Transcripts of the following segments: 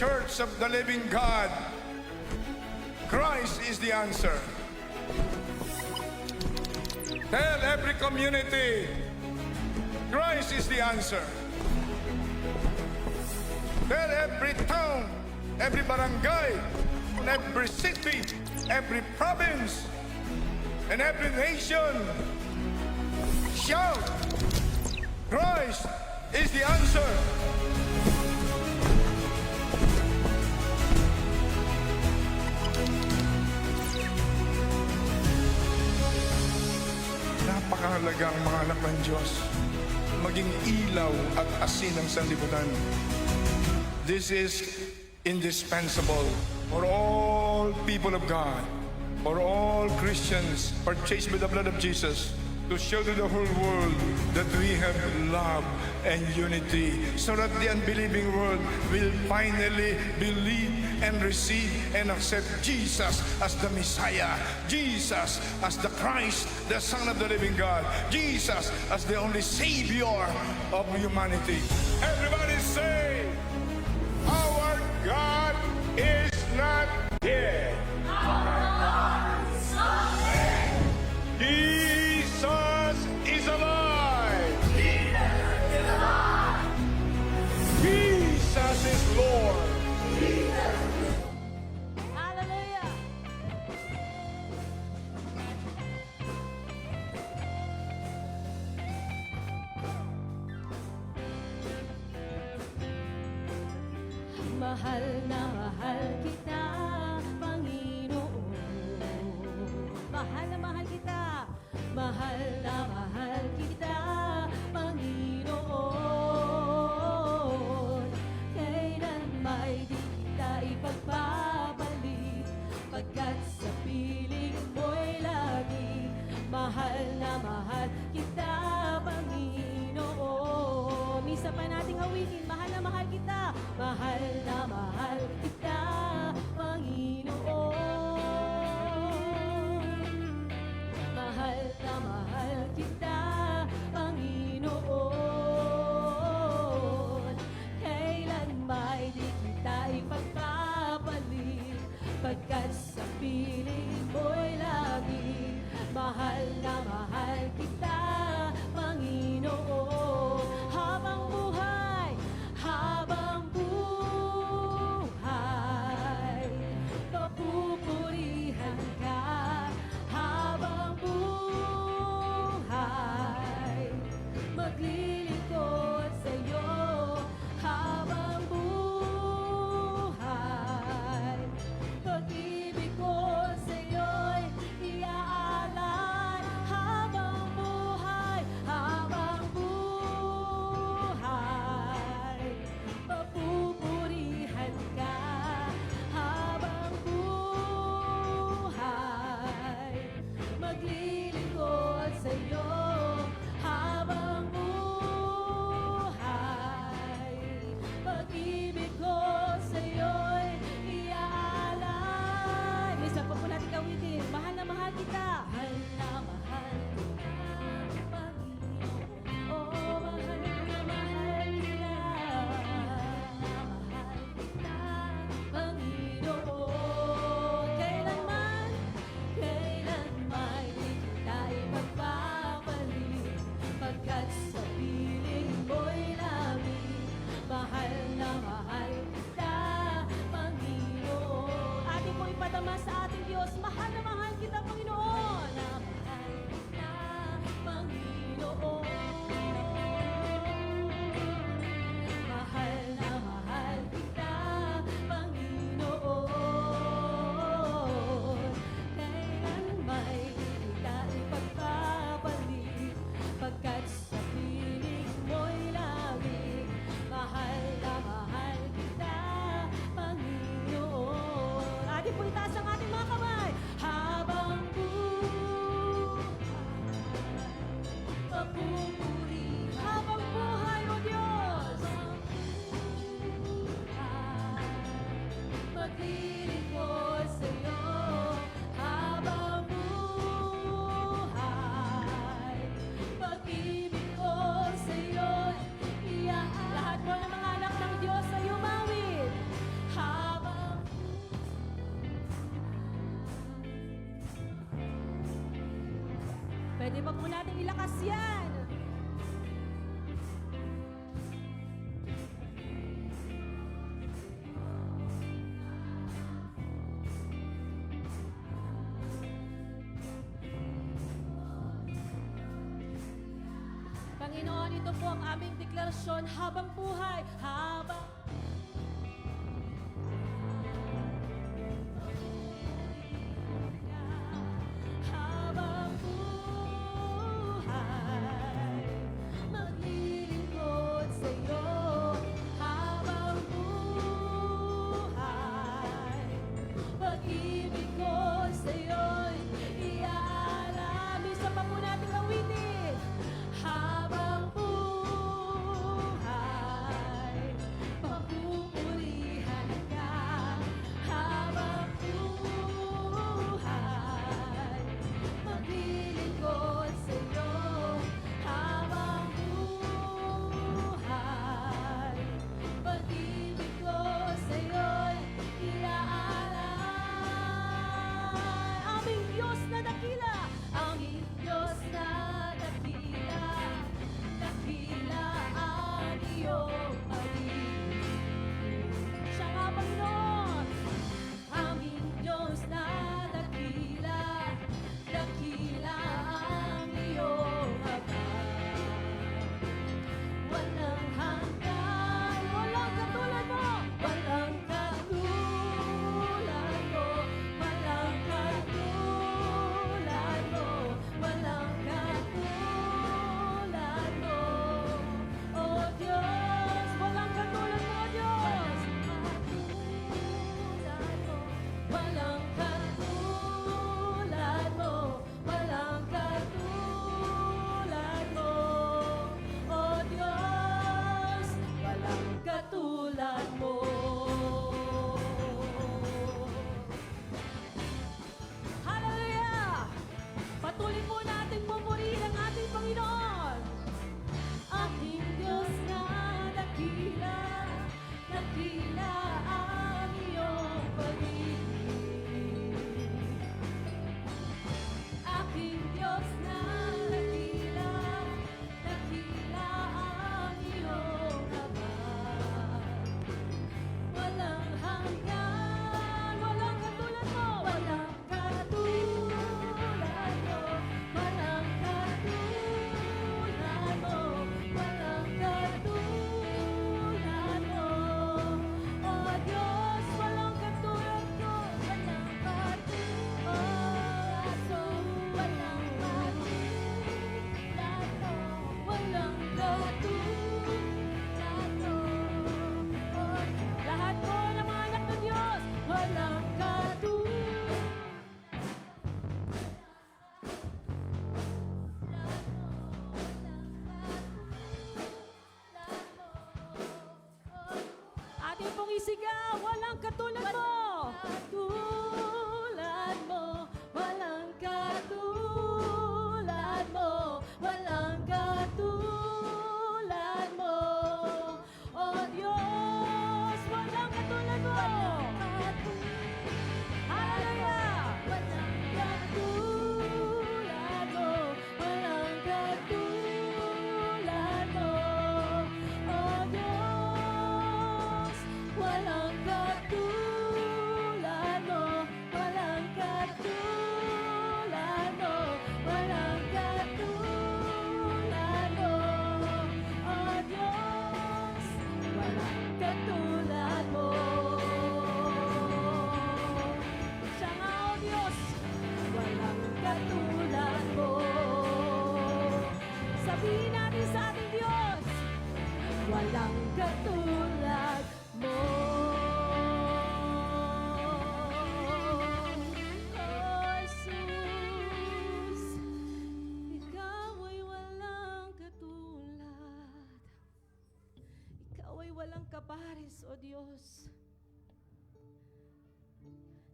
Church of the Living God, Christ is the answer. Tell every community, Christ is the answer. Tell every town, every barangay, every city, every province, and every nation, shout, Christ is the answer. Napakahalaga ang mga anak ng Diyos maging ilaw at asin ng sanlibutan. This is indispensable for all people of God, for all Christians purchased with the blood of Jesus, to show to the whole world that we have love and unity, so that the unbelieving world will finally believe and receive and accept Jesus as the Messiah, Jesus as the Christ, the Son of the living God, Jesus as the only Savior of humanity. Everybody say, our God is not dead. Jesus is alive. Jesus is Lord. Hallelujah. Mahal na mahal kita, Panginoon. Mahal na mahal kita. Mahal na mahal kita, Panginoon. Kailan may di kita ipagpapalik, pagkat sa piling mo'y lagi. Mahal na mahal kita, Panginoon. Misa pa nating awitin, mahal na mahal kita. Mahal na mahal kita, Panginoon. Mahal na mahal kita, Panginoon. Kailan may di kita ipagpapalit, pagkat sa piling mo'y lagi. Mahal na mahal kita, Panginoon. Habang buhay, Pwede pa po natin ilakas yan. Panginoon, ito po ang aming deklarasyon habang buhay, habang habang buhay, maglilingkod sa iyo. Habang buhay, pag-ibig ko sa iyo'y iaalab. Isa pa po natin awitin. Habang buhay, papupurihan ka. Habang buhay, maglilingkod sa iyo. Habang buhay, pag-ibig ko sa iyo'y iaalay. Aming Diyos na dakila, aming Diyos na dakila, dakila ang iyong pag-ibig. Siya nga, Panginoon, aming Diyos na dakila, dakila ang iyong habag. Walang hanggan, walang katulad mo, walang katulad mo, walang katulad mo, walang katulad mo. Oh Diyos, walang katulad mo, Diyos. Walang katulad mo, walang katulad mo. Oh Diyos, walang katulad mo. Hallelujah! Patuloy po natin pupurihin ang ating Panginoon. Aking Diyos na dakila, dakila ang iyong pag-ibig. Aking Diyos na dakila, dakila ang iyong habag. Walang hanggan, walang katulad mo, walang katulad mo, walang katulad mo, walang katulad mo. Oh Diyos, walang katulad mo, walang katulad mo, walang katulad mo, walang katulad mo. Oh, lahat po ng mga anak ng Diyos, walang katulad. Ating pong isigaw, walang katulad mo. Katulad mo, walang katulad mo, walang katulad mo. Oh Diyos, walang katulad mo. Hallelujah! Walang katulad mo, walang katulad mo. Oh Diyos, walang katulad mo, walang katulad mo, walang katulad mo. Oh Diyos, walang katulad mo. Siya nga, oh Diyos, walang katulad mo. Sabihin natin sa ating Diyos, walang katulad mo. Oh Jesus, Ikaw ay walang katulad. Ikaw ay walang kapares, O Diyos.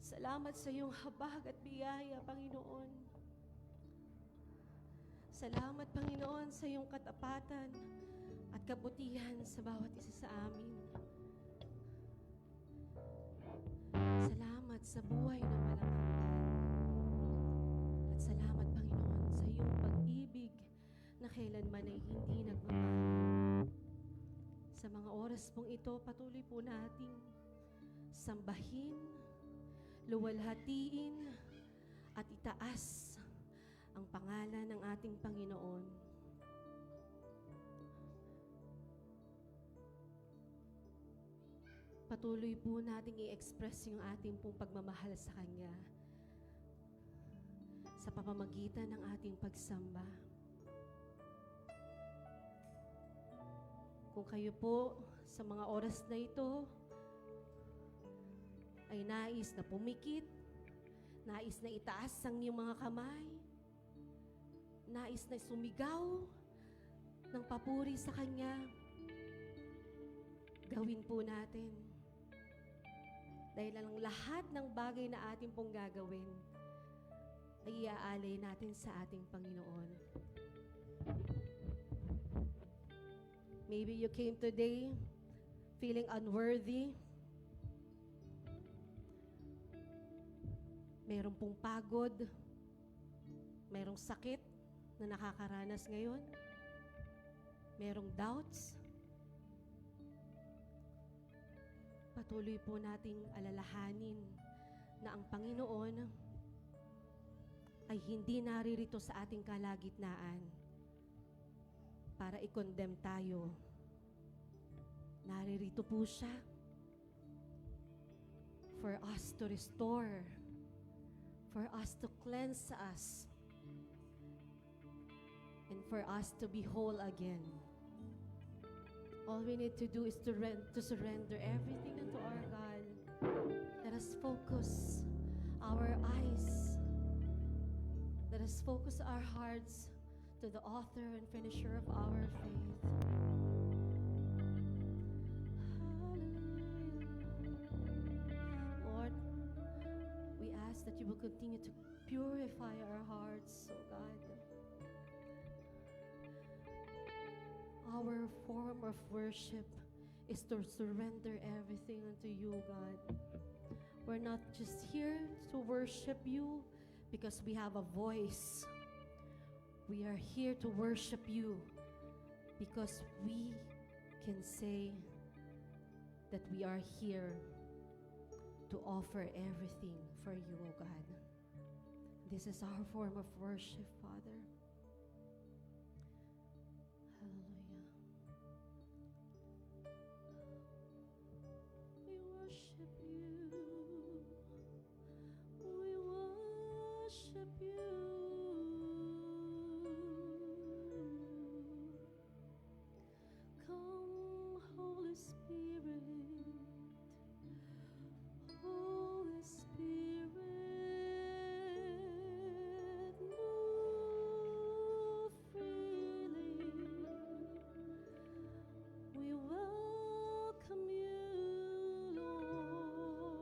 Salamat sa iyong habag at biyaya, Panginoon. Salamat, Panginoon, sa iyong katapatan at kabutihan sa bawat isa sa amin. Salamat sa buhay na walang hanggan. At salamat, Panginoon, sa iyong iyong pag-ibig na kailanman ay hindi nagbabago. Sa mga oras pong ito, patuloy po nating sambahin, luwalhatiin, at itaas ang pangalan ng ating Panginoon. Patuloy po nating i-express yung ating pong pagmamahal sa Kanya sa pamamagitan ng ating pagsamba. Kung kayo po sa mga oras na ito ay nais na pumikit, nais na itaas ang iyong mga kamay, nais na sumigaw ng papuri sa Kanya, gawin po natin. Dahil ang lahat ng bagay na ating pong gagawin ay iaalay natin sa ating Panginoon. Maybe you came today feeling unworthy. Merong pong pagod. Merong sakit na nakakaranas ngayon. Merong doubts. Patuloy po nating alalahanin na ang Panginoon ay hindi naririto sa ating kalagitnaan para i-condemn tayo. Naririto po siya for us to restore, for us to cleanse us, and for us to be whole again. All we need to do is to surrender everything unto our God. Let us focus our eyes. Let us focus our hearts to the author and finisher of our faith. Hallelujah. Lord, we ask that you will continue to purify our hearts, oh God. Our form of worship is to surrender everything unto you, God. We're not just here to worship you because we have a voice. We are here to worship you because we can say that we are here to offer everything for you, O God. This is our form of worship, Father. Hallelujah. We worship you. We worship you. Come, Holy Spirit. Holy Spirit, move freely. We welcome you, Lord.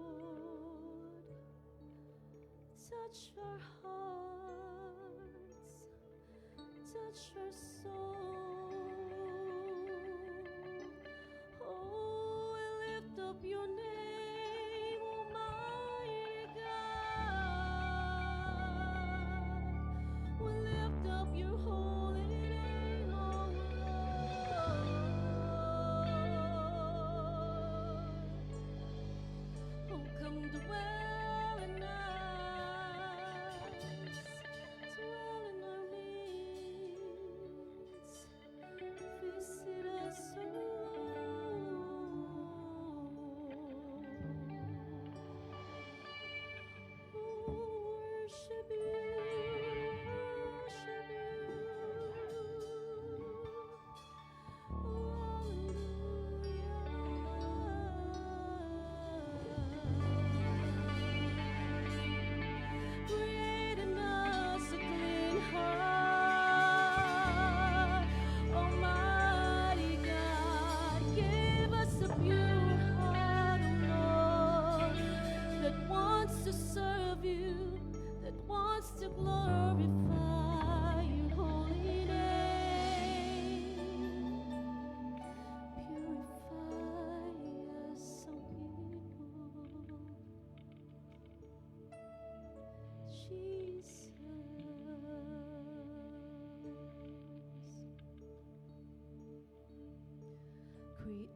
Touch our hearts, touch our soul. Oh, we lift up your name, Almighty God. We lift up your holy name, oh Lord. Oh, come dwell in us, dwell in our midst.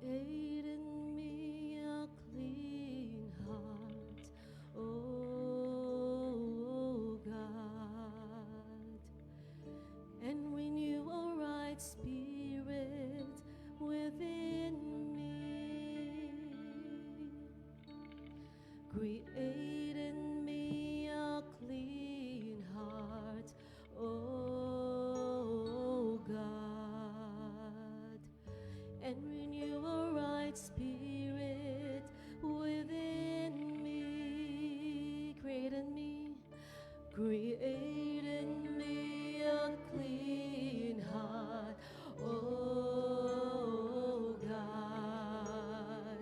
Create in me a clean heart, oh God, and renew a right spirit within me. Create in me a clean heart, oh God, and renew a right spirit within me. Create in me a clean heart, oh God,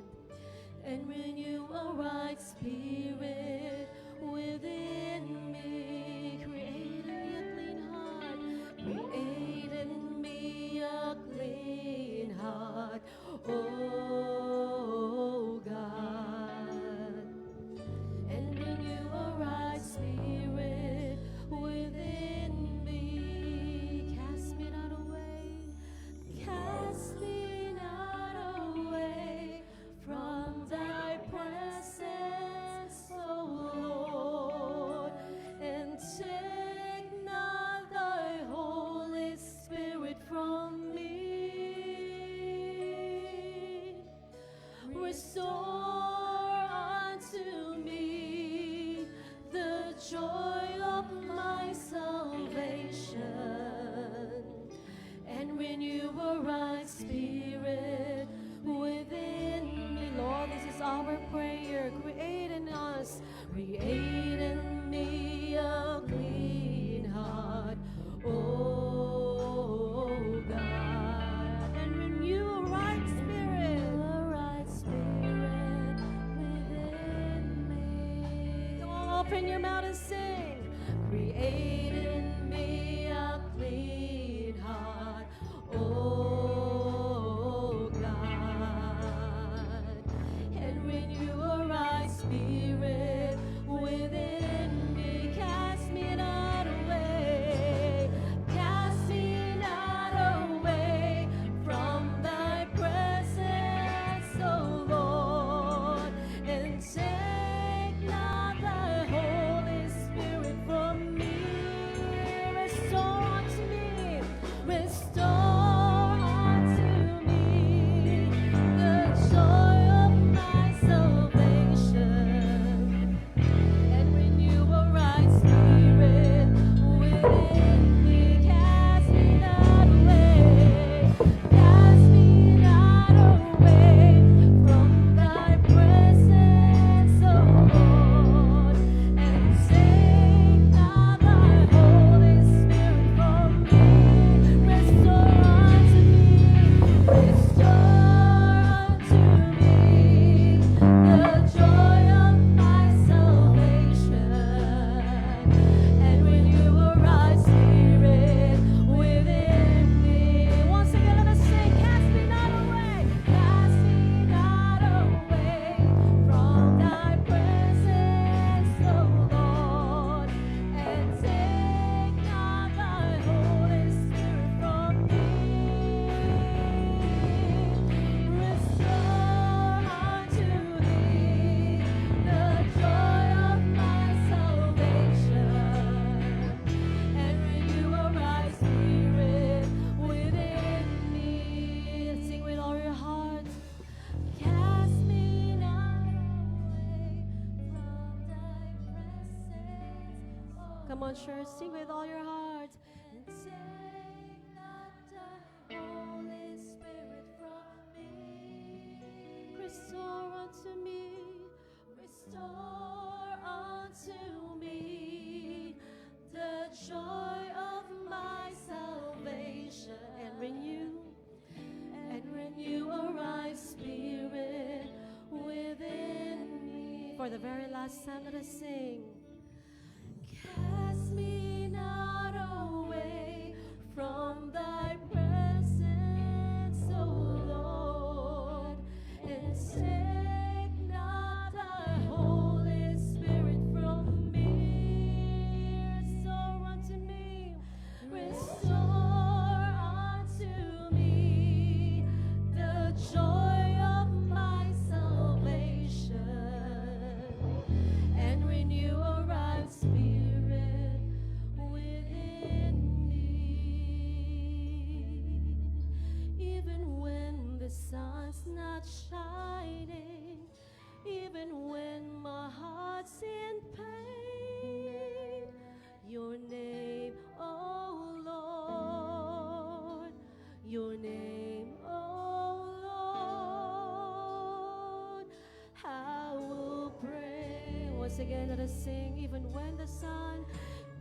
and renew a right spirit within me. Create in me a clean heart. Create in me a clean heart, oh God, and renew a right spirit within me. Cast me not away. Cast me not away from thy presence, O Lord, and take not thy Holy Spirit from me. Restore unto me the joy of my salvation, and renew a right spirit within me. Lord, this is our prayer. Create in us, create in me a clean heart, oh God, and renew a right spirit within me. Come on, open your mouth and sing. Create in me a clean heart, oh God, and renew a right spirit within me. Cast me not away. Cast me not away from thy presence, O Lord, and take not thy Holy Spirit from me. Restore unto me the joy of my salvation, and renew a right spirit within me. Cast me not away. Cast me not away from thy presence, O Lord, and take not thy Holy Spirit from me. Restore unto me the joy of my salvation, and renew a right spirit within me. Once again, let us sing. Cast me not away. Cast me not away from thy presence, O Lord, and take not thy Holy Spirit from me. Restore unto me the joy of my salvation, and renew a right spirit within me. Sing with all your heart. Cast me not away from thy presence. Come on, church, sing with all your heart. And take not thy Holy Spirit from me. Restore unto me the joy of my salvation, and renew a right spirit within me. For the very last time, let us sing. Cast me not away from thy presence, O Lord, and take not thy Holy Spirit from me. Restore unto me the joy again, let us sing.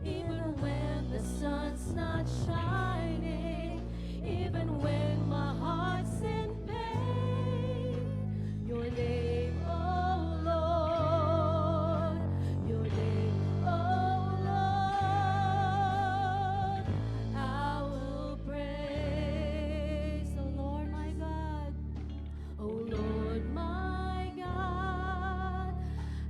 Even when the sun's not shining, even when my heart's in pain, your name, oh Lord, your name, oh Lord, I will praise, oh Lord my God, oh Lord my God,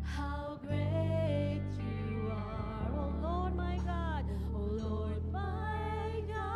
how great you are, oh Lord my God, oh Lord my God.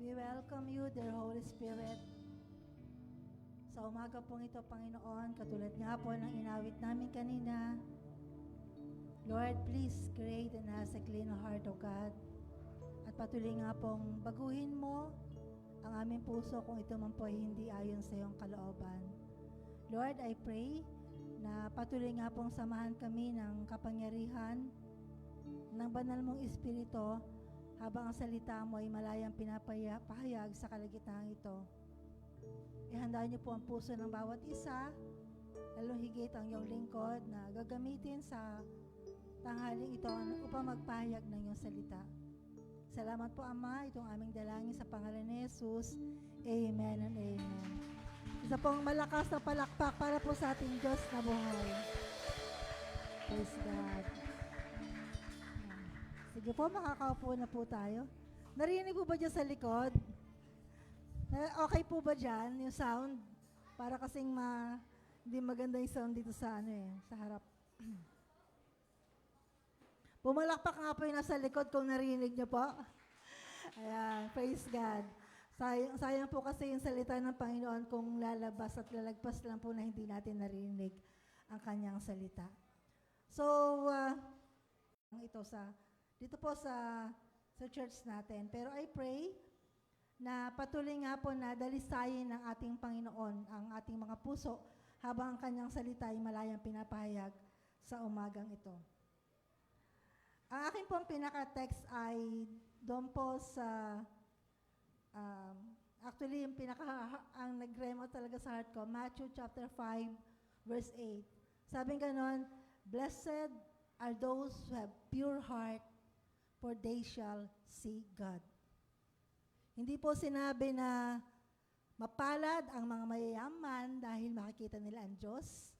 We welcome you, dear Holy Spirit. Sa umaga pong ito, Panginoon, katulad nga po ng inawit namin kanina, Lord, please create in us a clean heart, O God. At patuloy nga pong baguhin mo ang aming puso kung ito man po ay hindi ayon sa iyong kalooban. Lord, I pray na patuloy nga pong samahan kami ng kapangyarihan ng banal mong Espiritu habang ang salita mo ay malayang pinapahayag sa kalagitnaan ito. Ihanda niyo po ang puso ng bawat isa, lalong higit ang iyong lingkod na gagamitin sa tanghaling ito upang magpahayag ng iyong salita. Salamat po, Ama, itong aming dalangin sa pangalan ni Jesus. Amen and amen. Isa pong malakas na palakpak para po sa ating Diyos na buhay. Praise God. Sige po, makakaupo na po tayo. Narinig po ba dyan sa likod? Okay po ba dyan yung sound? Para kasing hindi maganda yung sound dito sa sa harap. Pumalakpak nga po yung nasa likod kung narinig niyo po. Ayan, praise God. Sayang po kasi yung salita ng Panginoon kung lalabas at lalagpas lang po na hindi natin narinig ang kanyang salita. So, dito po sa church natin. Pero I pray na patuloy nga po na dalisayin ng ating Panginoon ang ating mga puso habang ang kanyang salita ay malayang pinapahayag sa umagang ito. Ang aking pong pinaka-text ay doon po sa, actually yung ang nag-remo talaga sa heart ko, Matthew chapter 5, verse 8. Sabi ganon, "Blessed are those who have pure heart, for they shall see God." Hindi po sinabi na mapalad ang mga mayayaman dahil makikita nila ang Diyos.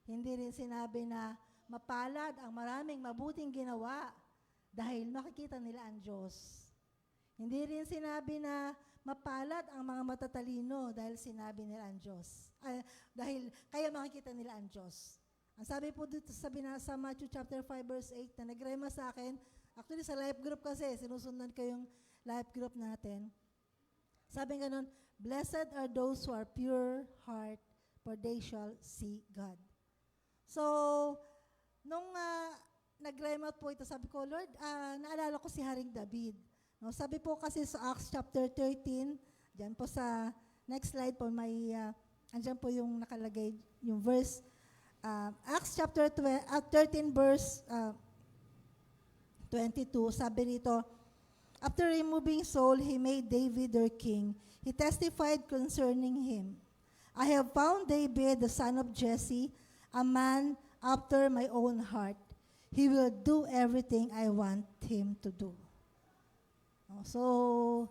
Hindi rin sinabi na mapalad ang maraming mabuting ginawa dahil makikita nila ang Diyos. Hindi rin sinabi na mapalad ang mga matatalino dahil sinabi nila ang Diyos. Dahil kaya makikita nila ang Diyos. Ang sabi po dito sa Matthew chapter 5 verse 8 na nagrema sa akin, actually sa life group kasi, sinusundan ko yung life group natin. Sabi ganon, "Blessed are those who are pure heart, for they shall see God." So, nung nag-rema po ito, sabi ko, Lord, naalala ko si Haring David. No, sabi po kasi sa Acts chapter 13, dyan po sa next slide po, andyan po yung nakalagay, yung verse, Acts chapter 13 verse 22, sabi rito, "After removing Saul, he made David their king. He testified concerning him, 'I have found David, the son of Jesse, a man after my own heart. He will do everything I want him to do." So,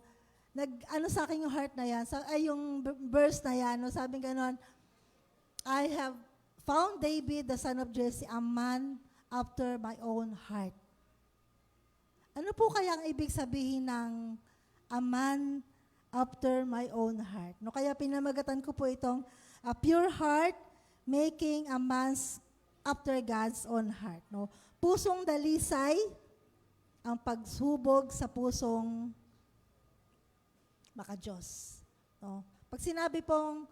sa akin yung heart na yan, yung verse na yan, sabi ganon, "I have found David, the son of Jesse, a man after my own heart." Ano po kaya ang ibig sabihin ng a man after my own heart? No, kaya pinamagatan ko po itong a pure heart, making a man's after God's own heart. No? Pusong dalisay, ang pagsubog sa pusong maka-Diyos. No? Pag sinabi pong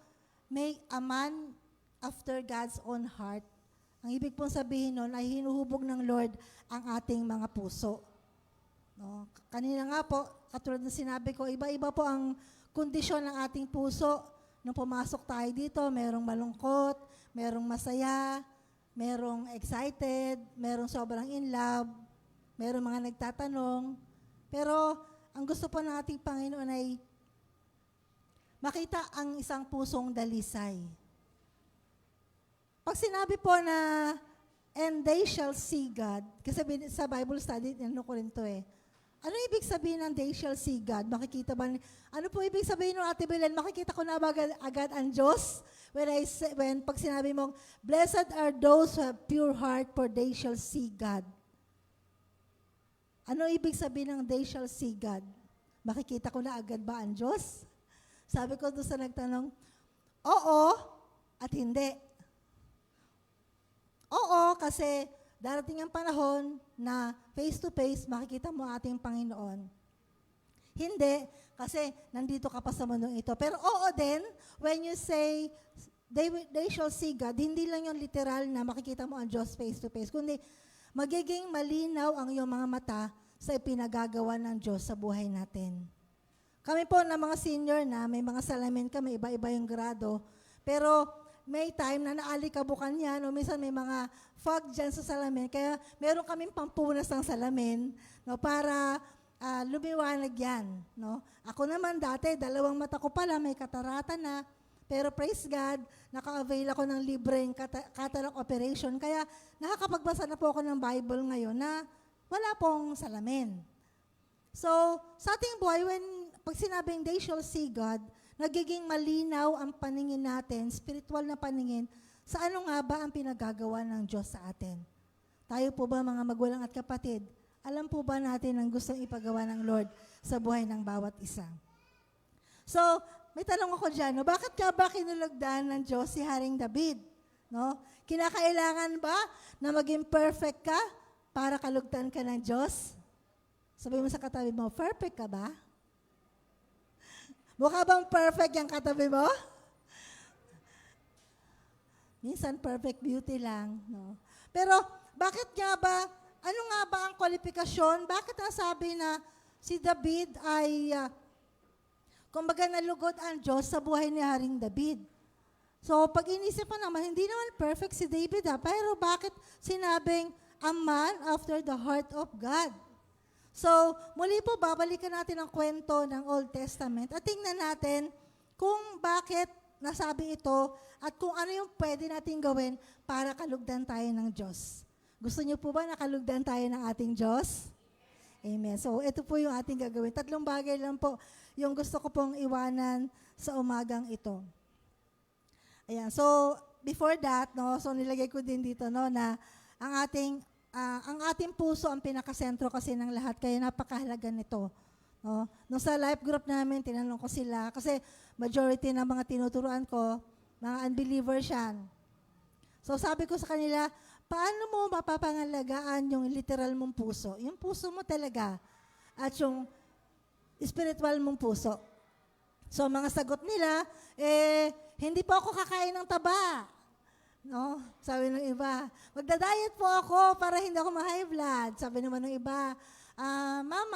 make a man after God's own heart, ang ibig pong sabihin nun ay hinuhubog ng Lord ang ating mga puso. No? Kanina nga po, katulad na sinabi ko, iba-iba po ang kondisyon ng ating puso. Nung pumasok tayo dito, merong malungkot, merong masaya, merong excited, merong sobrang in love, merong mga nagtatanong. Pero ang gusto po ng ating Panginoon ay makita ang isang pusong dalisay. Pag sinabi po na, "And they shall see God," kasi sa Bible study, ano ko rin to ano ibig sabihin ng "they shall see God"? Makikita ba? Ano po ibig sabihin ng Ate Belen? Makikita ko na ba agad ang Diyos? When pag sinabi mong, "Blessed are those who have pure heart, for they shall see God." Ano ibig sabihin ng "they shall see God"? Makikita ko na agad ba ang Diyos? Sabi ko doon sa nagtanong, oo at hindi. Oo, kasi darating ang panahon na face-to-face makikita mo ating Panginoon. Hindi, kasi nandito ka pa sa mundong ito. Pero oo din, when you say, they shall see God, hindi lang yung literal na makikita mo ang Diyos face to face, kundi magiging malinaw ang iyong mga mata sa ipinagagawa ng Diyos sa buhay natin. Kami po na mga senior na, may mga salamin kami, iba-iba yung grado, pero may time na naalikabukan yan, o minsan may mga fog dyan sa salamin, kaya meron kaming pampunas ng salamin, no, para lumiwanag yan. No? Ako naman dati, 2 mata ko pala, may katarata na, pero praise God, naka-avail ako ng libreng cataract operation, kaya nakakapagbasa na po ako ng Bible ngayon na wala pong salamin. So, sa ating buhay, pag sinabing they shall see God, nagiging malinaw ang paningin natin, spiritual na paningin, sa ano nga ba ang pinagagawa ng Diyos sa atin. Tayo po ba mga magulang at kapatid, alam po ba natin ang gustong ipagawa ng Lord sa buhay ng bawat isa? So, may tanong ako dyan, no? Bakit ka ba kinulugdan ng Diyos si Haring David? No? Kinakailangan ba na maging perfect ka para kalugdan ka ng Diyos? Sabi mo sa katabi mo, perfect ka ba? Mukha bang perfect yung katabi mo? Minsan perfect beauty lang. No? Pero bakit nga ba, ano nga ba ang kwalifikasyon? Bakit nasabi na si David ay, kumbaga nalugod ang Diyos sa buhay ni Haring David? So pag inisip mo naman, hindi naman perfect si David pero bakit sinabing a man after the heart of God? So, muli po, babalikan natin ang kwento ng Old Testament at tingnan natin kung bakit nasabi ito at kung ano yung pwede natin gawin para kalugdan tayo ng Diyos. Gusto niyo po ba na kalugdan tayo ng ating Diyos? Amen. So, ito po yung ating gagawin. 3 bagay lang po yung gusto ko pong iwanan sa umagang ito. Ayan. So, before that, no, so nilagay ko din dito no, na ang ating puso ang pinakasentro kasi ng lahat, kaya napakahalaga nito. No? Nung sa life group namin, tinanong ko sila, kasi majority ng mga tinuturuan ko, mga unbelievers yan. So sabi ko sa kanila, paano mo mapapangalagaan yung literal mong puso? Yung puso mo talaga, at yung spiritual mong puso. So mga sagot nila, hindi po ako kakain ng taba. No? Sabi ng iba, magda-diet po ako para hindi ako ma-high blood. Sabi naman ng iba, ma'am,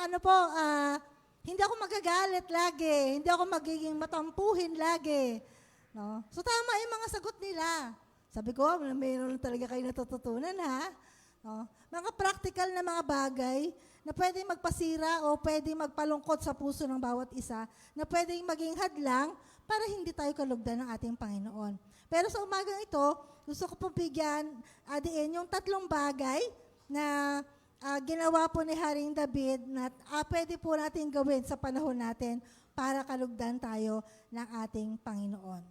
hindi ako magagalit lagi, hindi ako magiging matampuhin lagi. No? So tama yung mga sagot nila. Sabi ko, mayroon talaga kayo natututunan ha. No? Mga practical na mga bagay na pwedeng magpasira o pwedeng magpalungkot sa puso ng bawat isa, na pwedeng maging hadlang para hindi tayo kalugdan ng ating Panginoon. Pero sa umagang ito, gusto ko po bigyan diin yung 3 bagay na ginawa po ni Haring David na pwede po natin gawin sa panahon natin para kalugdan tayo ng ating Panginoon.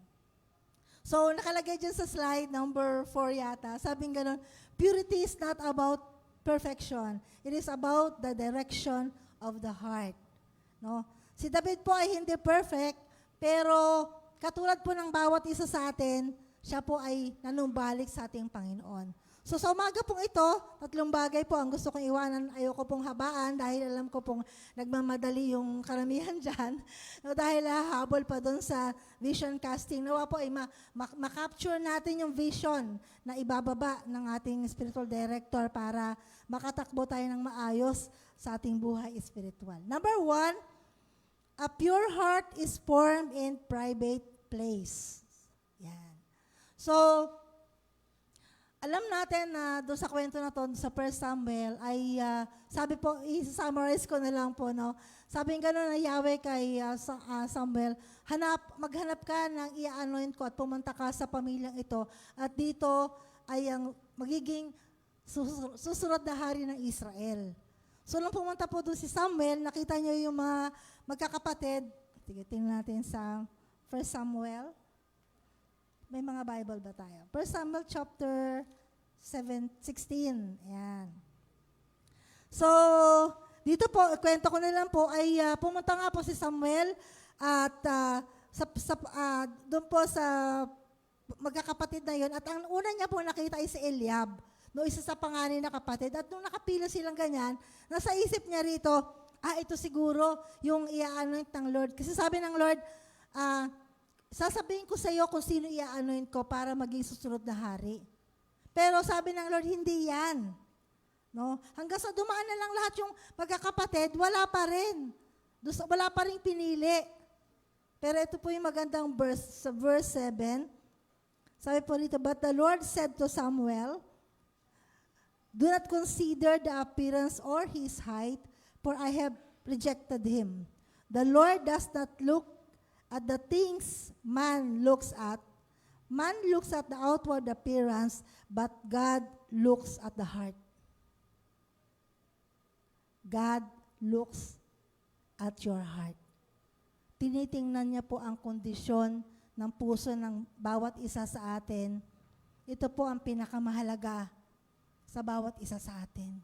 So, nakalagay dyan sa slide, number 4 yata, sabing ganun, purity is not about perfection. It is about the direction of the heart. No? Si David po ay hindi perfect, pero katulad po ng bawat isa sa atin, siya po ay nanumbalik sa ating Panginoon. So sa umaga pong ito, 3 bagay po ang gusto kong iwanan. Ayoko pong habaan dahil alam ko pong nagmamadali yung karamihan dyan. No, dahil habol pa doon sa vision casting. Nawa po ay makapture natin yung vision na ibababa ng ating spiritual director para makatakbo tayo ng maayos sa ating buhay spiritual. Number 1, a pure heart is formed in private place. Yan. So, alam natin na doon sa kwento na to, sa 1 Samuel, ay sabi po, i-summarize ko na lang po, no? Sabi nga na Yahweh kay Samuel, maghanap ka ng i-anoint ko at pumunta ka sa pamilyang ito. At dito ay ang magiging susunod na hari ng Israel. So, nung pumunta po doon si Samuel, nakita niyo yung mga magkakapatid. Sige, tingnan natin sa 1 Samuel. May mga Bible ba tayo? 1 Samuel chapter 16. Ayan. So, dito po, kwento ko na lang po, ay pumunta nga po si Samuel at doon po sa magkakapatid na yun. At ang una niya po nakita ay si Eliab, no, isa sa panganay na kapatid. At nung nakapila silang ganyan, nasa isip niya rito, ito siguro yung i-anoint ng Lord. Kasi sabi ng Lord, sasabihin ko sa iyo kung sino i-anoint ko para maging susunod na hari. Pero sabi ng Lord, hindi yan. No? Hanggang sa dumaan na lang lahat yung magkakapatid, wala pa rin. Wala pa rin pinili. Pero ito po yung magandang verse, sa verse 7. Sabi po dito, but the Lord said to Samuel, do not consider the appearance or his height, for I have rejected him. The Lord does not look at the things man looks at. Man looks at the outward appearance, but God looks at the heart. God looks at your heart. Tinitingnan niya po ang kondisyon ng puso ng bawat isa sa atin. Ito po ang pinakamahalaga sa bawat isa sa atin,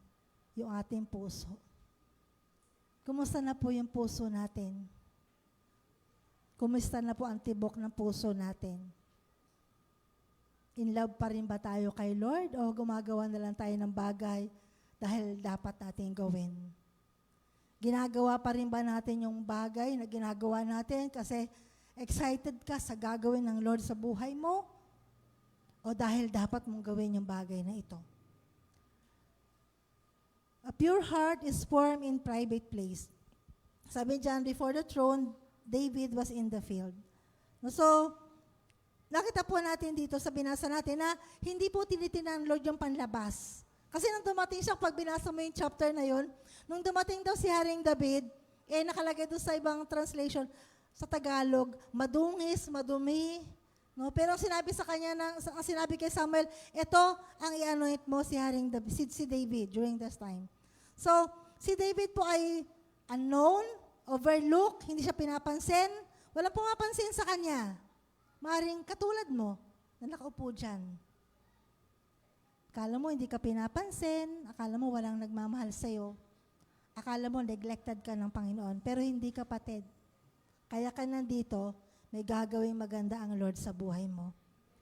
yung ating puso. Kumusta na po yung puso natin? Kumusta na po ang tibok ng puso natin? In love pa rin ba tayo kay Lord o gumagawa na lang tayo ng bagay dahil dapat natin gawin? Ginagawa pa rin ba natin yung bagay na ginagawa natin kasi excited ka sa gagawin ng Lord sa buhay mo? O dahil dapat mong gawin yung bagay na ito? A pure heart is formed in private place. Sabi dyan, before the throne, David was in the field. So, nakita po natin dito sa binasa natin na hindi po tinitingnan ng Lord yung panlabas. Kasi nung dumating siya, pag binasa mo yung chapter na yun, nung dumating daw si Haring David, nakalagay doon sa ibang translation, sa Tagalog, madungis, madumi. No? Pero ang sinabi sa kanya, ang sinabi kay Samuel, ito ang i-anoint mo si Haring David, si David during this time. So, si David po ay unknown, overlooked, hindi siya pinapansin, walang pumapansin sa kanya. Maring katulad mo, na nakaupo dyan. Akala mo hindi ka pinapansin, akala mo walang nagmamahal sa'yo, akala mo neglected ka ng Panginoon, pero hindi kapatid. Kaya ka nandito, may gagawing maganda ang Lord sa buhay mo.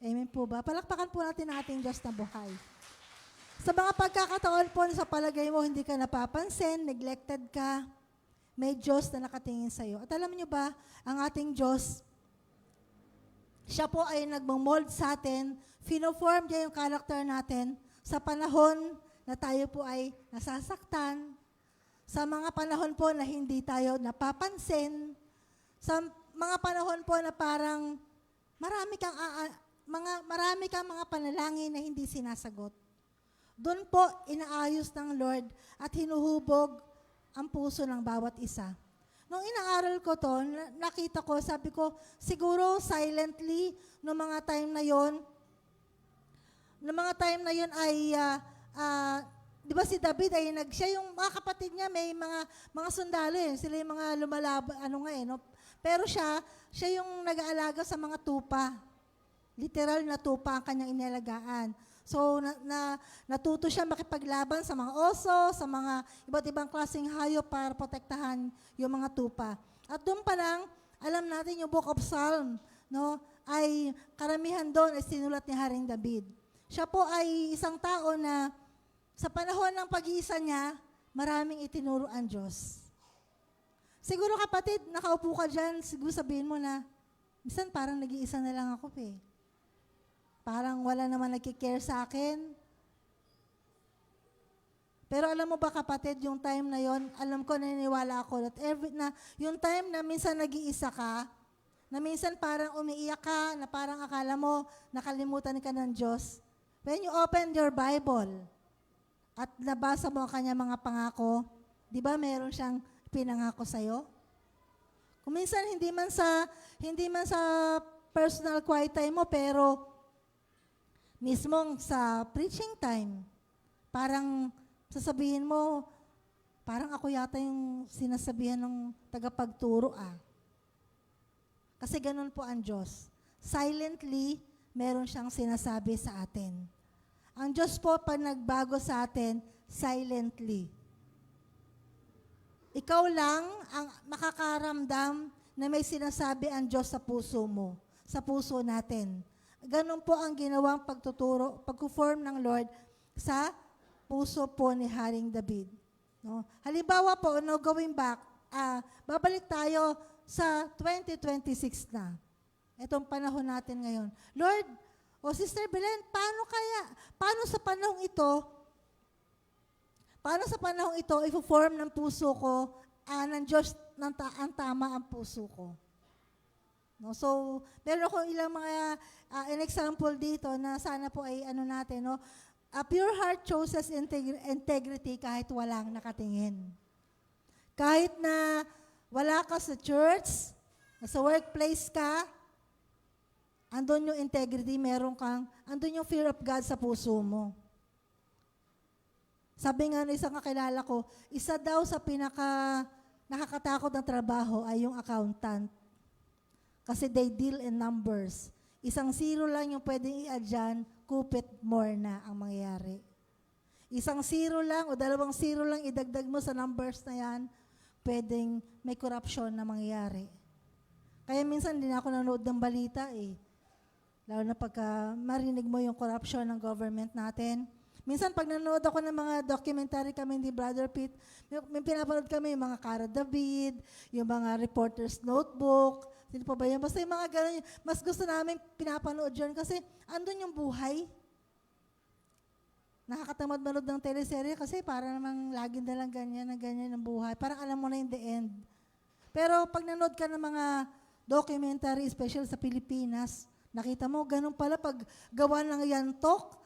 Amen po ba? Palakpakan po natin ang ating Diyos na buhay. Sa mga pagkakataon po sa palagay mo, hindi ka napapansin, neglected ka, may Diyos na nakatingin sa'yo. At alam niyo ba, ang ating Diyos, siya po ay nagmamold sa atin, fino-form niya yung character natin sa panahon na tayo po ay nasasaktan, sa mga panahon po na hindi tayo napapansin, sa mga panahon po na parang marami kang mga panalangin na hindi sinasagot. Doon po inaayos ng Lord at hinuhubog ang puso ng bawat isa. Nung inaaral ko to, nakita ko, sabi ko, siguro silently, noong mga time na yon ay, di ba si David ay siya yung mga kapatid niya, may mga sundalo sila yung mga lumalaban, no? Pero siya yung nag-aalaga sa mga tupa. Literal na tupa ang kanyang inalagaan. So, natuto siya makipaglaban sa mga oso, sa mga iba't ibang klaseng hayop para protektahan yung mga tupa. At doon pa lang, alam natin yung Book of Psalm, no, ay karamihan doon ay sinulat ni Haring David. Siya po ay isang tao na sa panahon ng pag-iisa niya, maraming itinuro ang Diyos. Siguro kapatid, nakaupo ka dyan, siguro sabihin mo na, minsan parang nag-iisa na lang ako Parang wala naman nagkikare sa akin. Pero alam mo ba kapatid, yung time na yon, alam ko, naniniwala ako that yung time na minsan nag-iisa ka, na minsan parang umiiyak ka, na parang akala mo nakalimutan ka ng Diyos. When you open your Bible at nabasa mo ang kanya mga pangako, di ba meron siyang pinangako sa'yo? Kung minsan hindi man sa personal quiet time mo, pero mismong sa preaching time, parang sasabihin mo, parang ako yata yung sinasabihan ng tagapagturo Kasi ganun po ang Diyos. Silently, meron siyang sinasabi sa atin. Ang Diyos po, pag nagbago sa atin, silently. Ikaw lang ang makakaramdam na may sinasabi ang Diyos sa puso mo, sa puso natin. Ganun po ang ginawang pag-form ng Lord sa puso po ni Haring David. No? Halimbawa po, no, going back, babalik tayo sa 2026 na. Itong panahon natin ngayon. Lord, Sister Belen, paano sa panahong ito, i-form ng puso ko, ng Diyos, ang tama ang puso ko. No? So, meron akong ilang mga an example dito na sana po ay natin, no? A pure heart chooses integrity kahit walang nakatingin. Kahit na wala ka sa church, sa workplace ka, andun yung integrity, andun yung fear of God sa puso mo. Sabi nga ng isang kakilala ko, isa daw sa nakakatakot ng trabaho ay yung accountant. Kasi they deal in numbers. Isang zero lang yung pwedeng i-add dyan, kupit more na ang mangyayari. Isang zero lang o dalawang zero lang idagdag mo sa numbers na yan, pwedeng may corruption na mangyayari. Kaya minsan hindi na ako nanood ng balita eh. Lalo na pagka marinig mo yung corruption ng government natin. Minsan pag nanood ako ng mga documentary kami ni Brother Pete, may pinapanood kami yung mga Cara David, yung mga Reporter's Notebook, sino pa ba yan? Basta yung mga ganun, mas gusto namin pinapanood yun kasi andun yung buhay. Nakakatamad manood ng teleserye kasi para namang lagi na lang ganyan ang buhay. Parang alam mo na in the end. Pero pag nanood ka ng mga documentary, especially sa Pilipinas, nakita mo, ganun pala pag gawa ng yantok,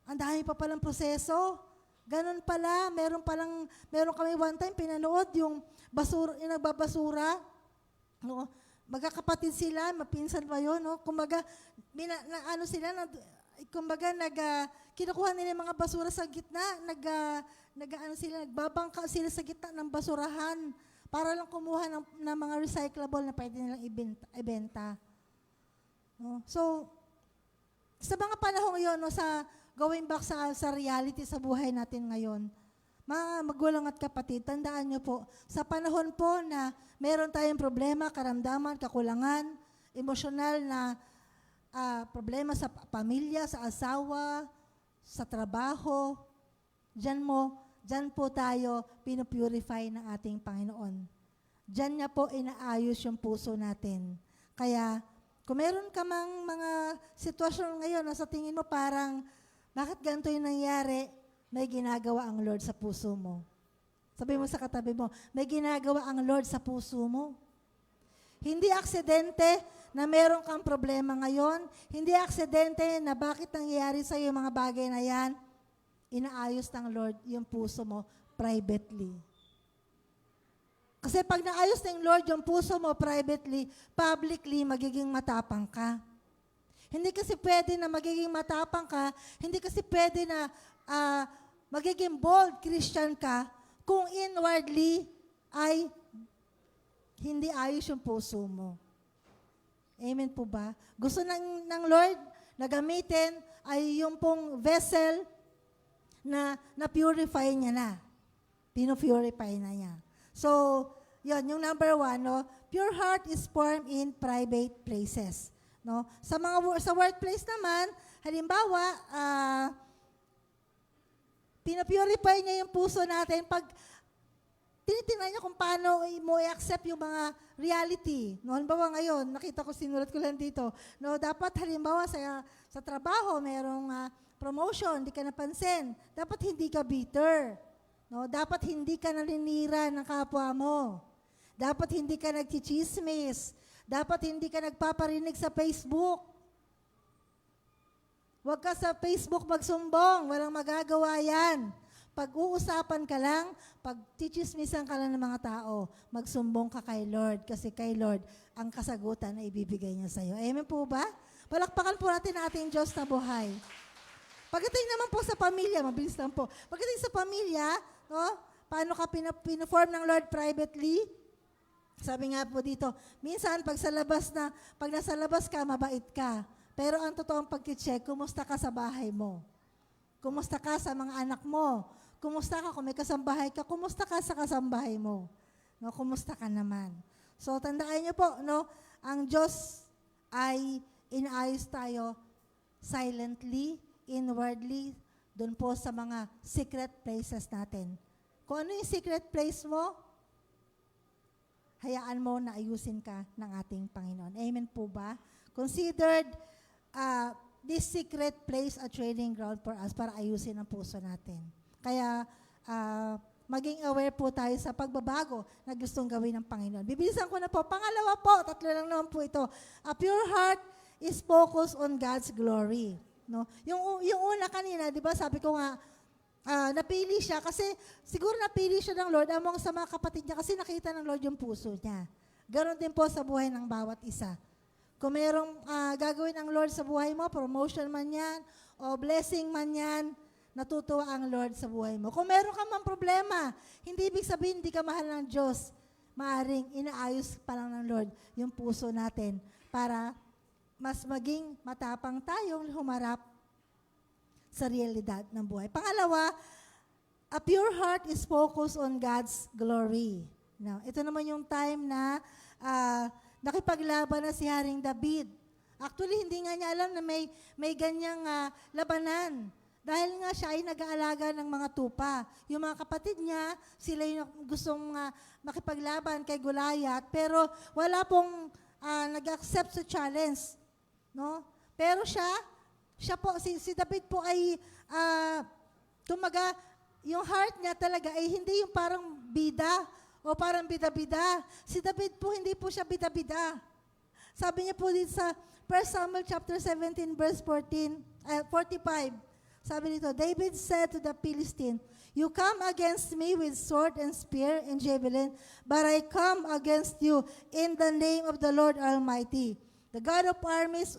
ang dami pa palang proseso. Ganun pala, meron kami one time pinanood yung nagbabasura. No? Magkakapatid sila, mapinsan pa yun. No? Kumbaga, kinukuha nila yung mga basura sa gitna, nagbabangka sila sa gitna ng basurahan para lang kumuha ng mga recyclable na pwede nilang ibenta. No? So, sa mga panahon ngayon, no, going back sa reality sa buhay natin ngayon, mga magulang at kapatid, tandaan nyo po, sa panahon po na meron tayong problema, karamdaman, kakulangan, emosyonal na problema sa pamilya, sa asawa, sa trabaho, dyan po tayo pinupurify ng ating Panginoon. Dyan niya po inaayos yung puso natin. Kaya, kung meron ka mang mga sitwasyon ngayon na sa tingin mo parang, bakit ganito yung nangyari? May ginagawa ang Lord sa puso mo. Sabi mo sa katabi mo, may ginagawa ang Lord sa puso mo. Hindi aksidente na meron kang problema ngayon. Hindi aksidente na bakit nangyayari sa iyo mga bagay na yan. Inaayos ng Lord yung puso mo privately. Kasi pag naayos ng Lord yung puso mo privately, publicly, magiging matapang ka. Hindi kasi pwede na magiging matapang ka, hindi kasi pwede na magiging bold Christian ka kung inwardly ay hindi ayos yung puso mo. Amen po ba? Gusto ng Lord na gamitin ay yung pong vessel na purify niya na. Pino-purify na niya. So, yun, yung number 1, no? Pure heart is formed in private places. No? Sa workplace naman, halimbawa, pinapurify niya yung puso natin pag tinitingnan niya kung paano mo i-accept yung mga reality. No, halimbawa ngayon, nakita ko, sinulat ko lang dito, no, dapat halimbawa sa trabaho, merong promotion, hindi ka napansin. Dapat hindi ka bitter. No, dapat hindi ka naninira ng kapwa mo. Dapat hindi ka nagchichismis. Dapat hindi ka nagpaparinig sa Facebook. Huwag ka sa Facebook magsumbong. Walang magagawa yan. Pag-uusapan ka lang, pag-chichismisan ka lang ng mga tao, magsumbong ka kay Lord. Kasi kay Lord, ang kasagutan na ibibigay niya sa iyo. Amen po ba? Palakpakan po natin ang ating Diyos na buhay. Pagdating naman po sa pamilya, mabilis lang po. Pagdating sa pamilya, no, paano ka pinaform ng Lord privately? Sabi nga po dito, minsan pag nasa labas ka, mabait ka. Pero ang totoong pag-check, kumusta ka sa bahay mo? Kumusta ka sa mga anak mo? Kumusta ka kung may kasambahay ka? Kumusta ka sa kasambahay mo? No, kumusta ka naman? So tandaan niyo po, no, ang Diyos ay inaayos tayo silently, inwardly, doon po sa mga secret places natin. Kung ano yung secret place mo, hayaan mo na ayusin ka ng ating Panginoon. Amen po ba? Considered this secret place a training ground for us para ayusin ang puso natin. Kaya, maging aware po tayo sa pagbabago na gustong gawin ng Panginoon. Bibilisan ko na po. Pangalawa po, 3 lang naman po ito. A pure heart is focused on God's glory. No? Yung una kanina, di ba, sabi ko nga, napili siya kasi siguro napili siya ng Lord among sa mga kapatid niya kasi nakita ng Lord yung puso niya. Ganon din po sa buhay ng bawat isa. Kung mayroong gagawin ang Lord sa buhay mo, promotion man yan, o blessing man yan, natutuwa ang Lord sa buhay mo. Kung meron ka mang problema, hindi ibig sabihin hindi ka mahal ng Diyos. Maaring inaayos pa lang ng Lord yung puso natin para mas maging matapang tayong humarap sa realidad ng buhay. Pangalawa, a pure heart is focused on God's glory. Now, ito naman yung time na nakipaglaban na si Haring David. Actually, hindi nga niya alam na may ganyang labanan. Dahil nga siya ay nag-aalaga ng mga tupa. Yung mga kapatid niya, sila yung gustong makipaglaban kay Goliath, pero wala pong nag-accept sa challenge. No? Pero siya po, si David po ay, tumaga, yung heart niya talaga ay hindi yung parang bida o parang bida-bida. Si David po, hindi po siya bida-bida. Sabi niya po dito sa 1 Samuel chapter 17, verse 45, sabi dito, David said to the Philistine, "You come against me with sword and spear and javelin, but I come against you in the name of the Lord Almighty, the God of armies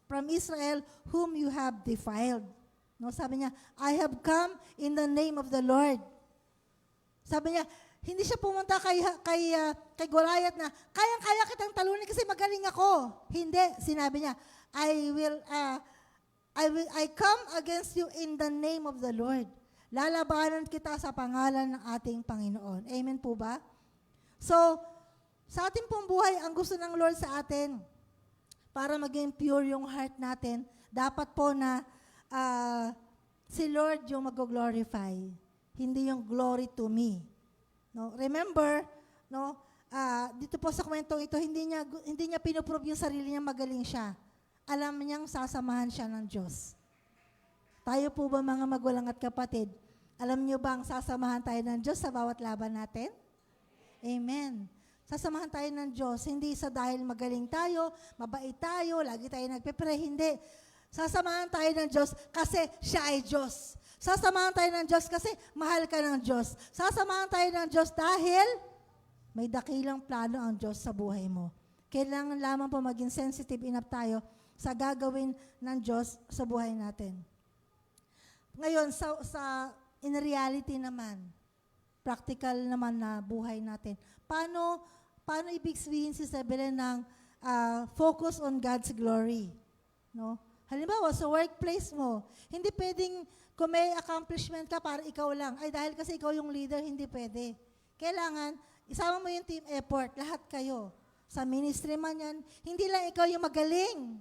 from Israel, whom you have defiled." No, sabi niya, I have come in the name of the Lord. Sabi niya, hindi siya pumunta kay Goliath na, kayang-kaya kitang talunin kasi magaling ako. Hindi, sinabi niya, I come against you in the name of the Lord. Lalabanan kita sa pangalan ng ating Panginoon. Amen po ba? So, sa ating pong buhay, ang gusto ng Lord sa atin, para maging pure yung heart natin, dapat po na si Lord yung mag-glorify. Hindi yung glory to me. No? Remember, no, dito po sa kwentong ito, hindi niya pinuprove yung sarili niya magaling siya. Alam niyang sasamahan siya ng Diyos. Tayo po ba mga magulang at kapatid, alam niyo ba ang sasamahan tayo ng Diyos sa bawat laban natin? Amen. Sasamahan tayo ng Diyos, hindi sa dahil magaling tayo, mabait tayo, lagi tayo nagpe-pray, hindi. Sasamahan tayo ng Diyos kasi siya ay Diyos. Sasamahan tayo ng Diyos kasi mahal ka ng Diyos. Sasamahan tayo ng Diyos dahil may dakilang plano ang Diyos sa buhay mo. Kailangan lamang po maging sensitive enough tayo sa gagawin ng Diyos sa buhay natin. Ngayon, in reality naman, practical naman na buhay natin, paano ibig sabihin si Isabel ng focus on God's glory? No? Halimbawa, sa workplace mo, hindi pwedeng kung may accomplishment ka para ikaw lang. Ay, dahil kasi ikaw yung leader, hindi pwede. Kailangan, isama mo yung team effort, lahat kayo. Sa ministry man yan, hindi lang ikaw yung magaling.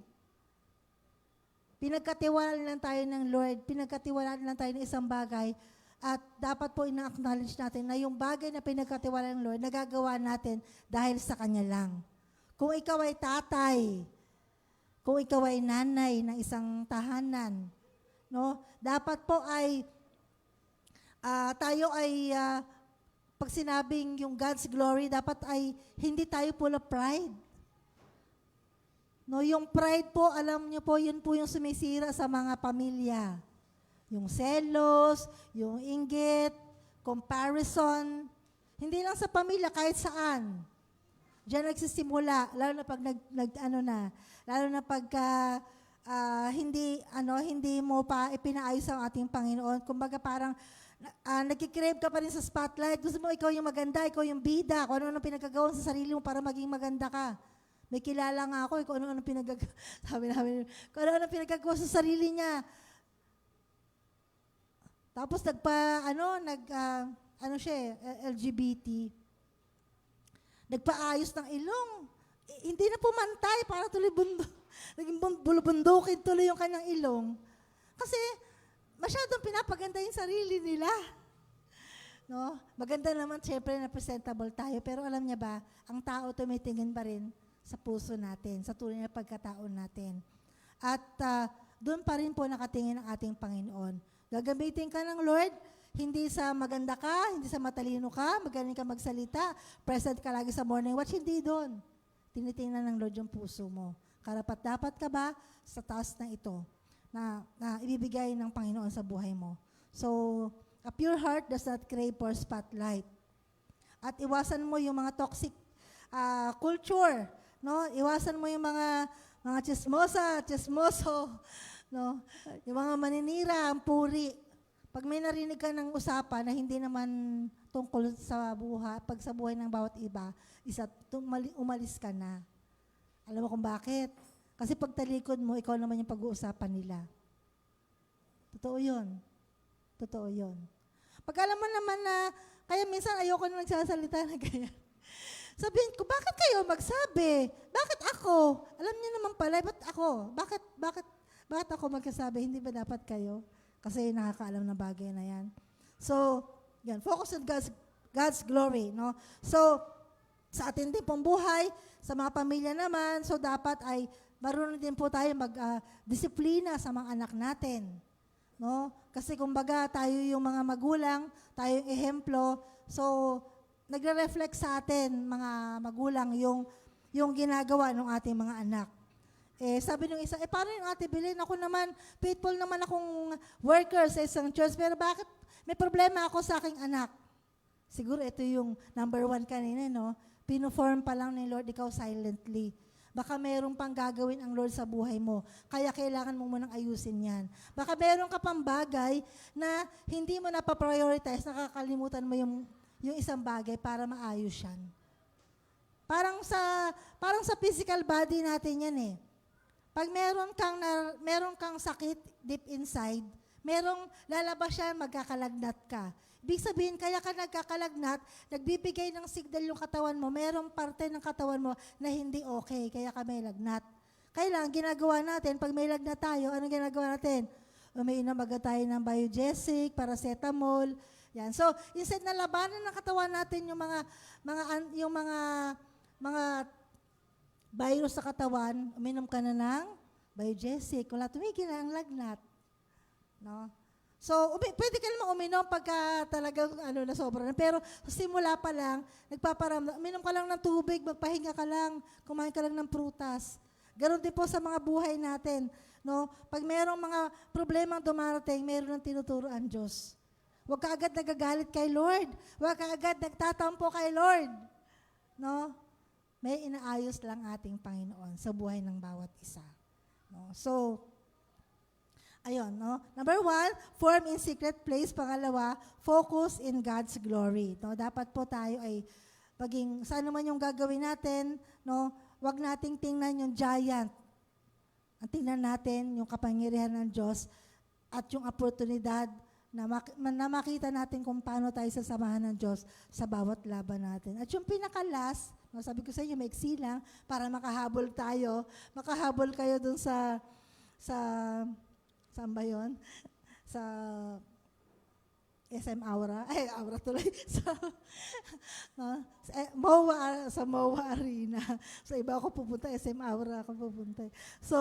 Pinagkatiwalaan lang tayo ng Lord, pinagkatiwalaan lang tayo ng isang bagay, at dapat po ina-acknowledge natin na yung bagay na pinagkatiwalaan ng Lord, nagagawa natin dahil sa Kanya lang. Kung ikaw ay tatay, kung ikaw ay nanay ng isang tahanan, no, dapat po ay tayo ay pag sinabing yung God's glory, dapat ay hindi tayo full of pride. No, yung pride po, alam niyo po, yun po yung sumisira sa mga pamilya. Yung selos, yung inggit, comparison. Hindi lang sa pamilya, kahit saan. Diyan nagsisimula, lalo na pag lalo na pagka hindi mo pa ipinaayos ang ating Panginoon. Kumbaga parang nagkikrave ka pa rin sa spotlight. Gusto mo ikaw yung maganda, ikaw yung bida, kung ano pinagkagawa sa sarili mo para maging maganda ka. May kilala nga ako, kung ano kung ano pinagagawa sa sarili niya. Tapos LGBT. Nagpaayos ng ilong. Hindi na pumantay, para tuloy naging bulubundukin tuloy yung kanyang ilong. Kasi masyadong pinapaganda yung sarili nila. No? Maganda naman, syempre, na presentable tayo. Pero alam niya ba, ang tao tumitingin pa rin sa puso natin, sa tunay na pagkataon natin. At doon pa rin po nakatingin ang ating Panginoon. Gagamitin ka ng Lord, hindi sa maganda ka, hindi sa matalino ka, magaling ka magsalita, present ka lagi sa morning watch, hindi doon. Tinitingnan ng Lord yung puso mo. Karapat-dapat ka ba sa task na ito na ibibigay ng Panginoon sa buhay mo? So, a pure heart does not crave for spotlight. At iwasan mo yung mga toxic culture, no? Iwasan mo yung mga chismoso, no? Yung mga maninira, ang puri. Pag may narinig ka ng usapan na hindi naman tungkol sa buhay, pag sa buhay ng bawat iba, umalis ka na. Alam mo kung bakit? Kasi pag talikod mo, ikaw naman yung pag-uusapan nila. Totoo yun. Totoo yun. Pag alam mo naman na, kaya minsan ayoko na nagsasalita na ganyan. Sabihin ko, bakit kayo magsabi? Bakit ako? Alam niyo naman pala, ba't ako? Bakit ako magkasabi? Hindi ba dapat kayo? Kasi nakakaalam na bagay na yan. So, yan, focus on God's glory, no? So, sa atin din pong buhay, sa mga pamilya naman, so dapat ay marunong din po tayo mag-disiplina sa mga anak natin. No? Kasi kumbaga tayo yung mga magulang, tayo yung ehemplo, so nagre-reflect sa atin mga magulang yung ginagawa ng ating mga anak. Sabi nung isa, paano yung Ate Bilin? Ako naman, faithful naman akong worker sa isang church, pero bakit may problema ako sa aking anak? Siguro ito yung number 1 kanina, no? Pinoform pa lang ni Lord ikaw silently. Baka meron pang gagawin ang Lord sa buhay mo. Kaya kailangan mo munang ayusin yan. Baka meron ka pang bagay na hindi mo napaprioritize, nakakalimutan mo yung isang bagay para maayos yan. Parang sa physical body natin yan eh. Pag meron kang sakit deep inside, merong lalabas yan, magkakalagnat ka. Ibig sabihin, kaya ka nagkakalagnat, nagbibigay ng signal yung katawan mo, merong parte ng katawan mo na hindi okay, kaya ka may lagnat. Kailangan, ginagawa natin, pag may lagnat tayo, anong ginagawa natin? Umiinom agad tayo ng Biogesic, paracetamol, yan. So, instead na labanan ng katawan natin yung mga virus sa katawan, uminom ka na ng Biogesic, wala tumigil na ang lagnat. No? So, pwede ka naman uminom pagka talagang na sobra na. Pero sa simula pa lang, nagpaparamdam, uminom ka lang ng tubig, magpahinga ka lang, kumain ka lang ng prutas. Ganon din po sa mga buhay natin. No? Pag mayroong mga problemang dumarating, mayroon ng tinuturo ang Diyos. Huwag ka agad nagagalit kay Lord. Huwag ka agad nagtatampo kay Lord. No? May inaayos lang ating Panginoon sa buhay ng bawat isa. No? So, ayun, no? Number 1, form in secret place. Pangalawa, focus in God's glory. No? Dapat po tayo ay saan naman yung gagawin natin, no? Huwag nating tingnan yung giant. Ang tingnan natin yung kapangyarihan ng Diyos at yung oportunidad na makita natin kung paano tayo sasamahan ng Diyos sa bawat laban natin. At yung pinakalas, no, sabi ko sa inyo, maiksi lang, para makahabol tayo. Makahabol kayo dun sa saan ba yun? Sa SM Aura. Ay, Aura tuloy. Sa MOA Arena. So, iba ako pupunta. SM Aura ako pupunta. So,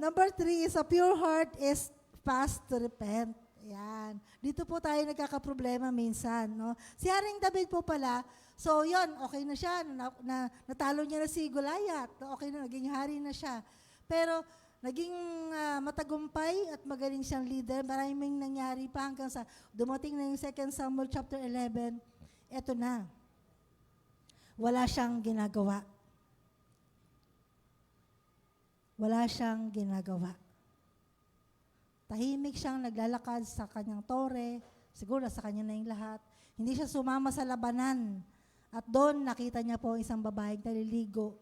number 3 is a pure heart is fast to repent. Yan. Dito po tayo nagkakaproblema minsan. No? Si Haring David po pala, so yun, okay na siya. Natalo niya na si Goliath. Okay na, naging hari na siya. Pero, naging matagumpay at magaling siyang leader. Maraming nangyari pa hanggang sa dumating na yung 2 Samuel chapter 11. Eto na. Wala siyang ginagawa. Wala siyang ginagawa. Tahimik siyang naglalakad sa kanyang tore. Siguro sa kanya na yung lahat. Hindi siya sumama sa labanan. At doon nakita niya po isang babaeng naliligo.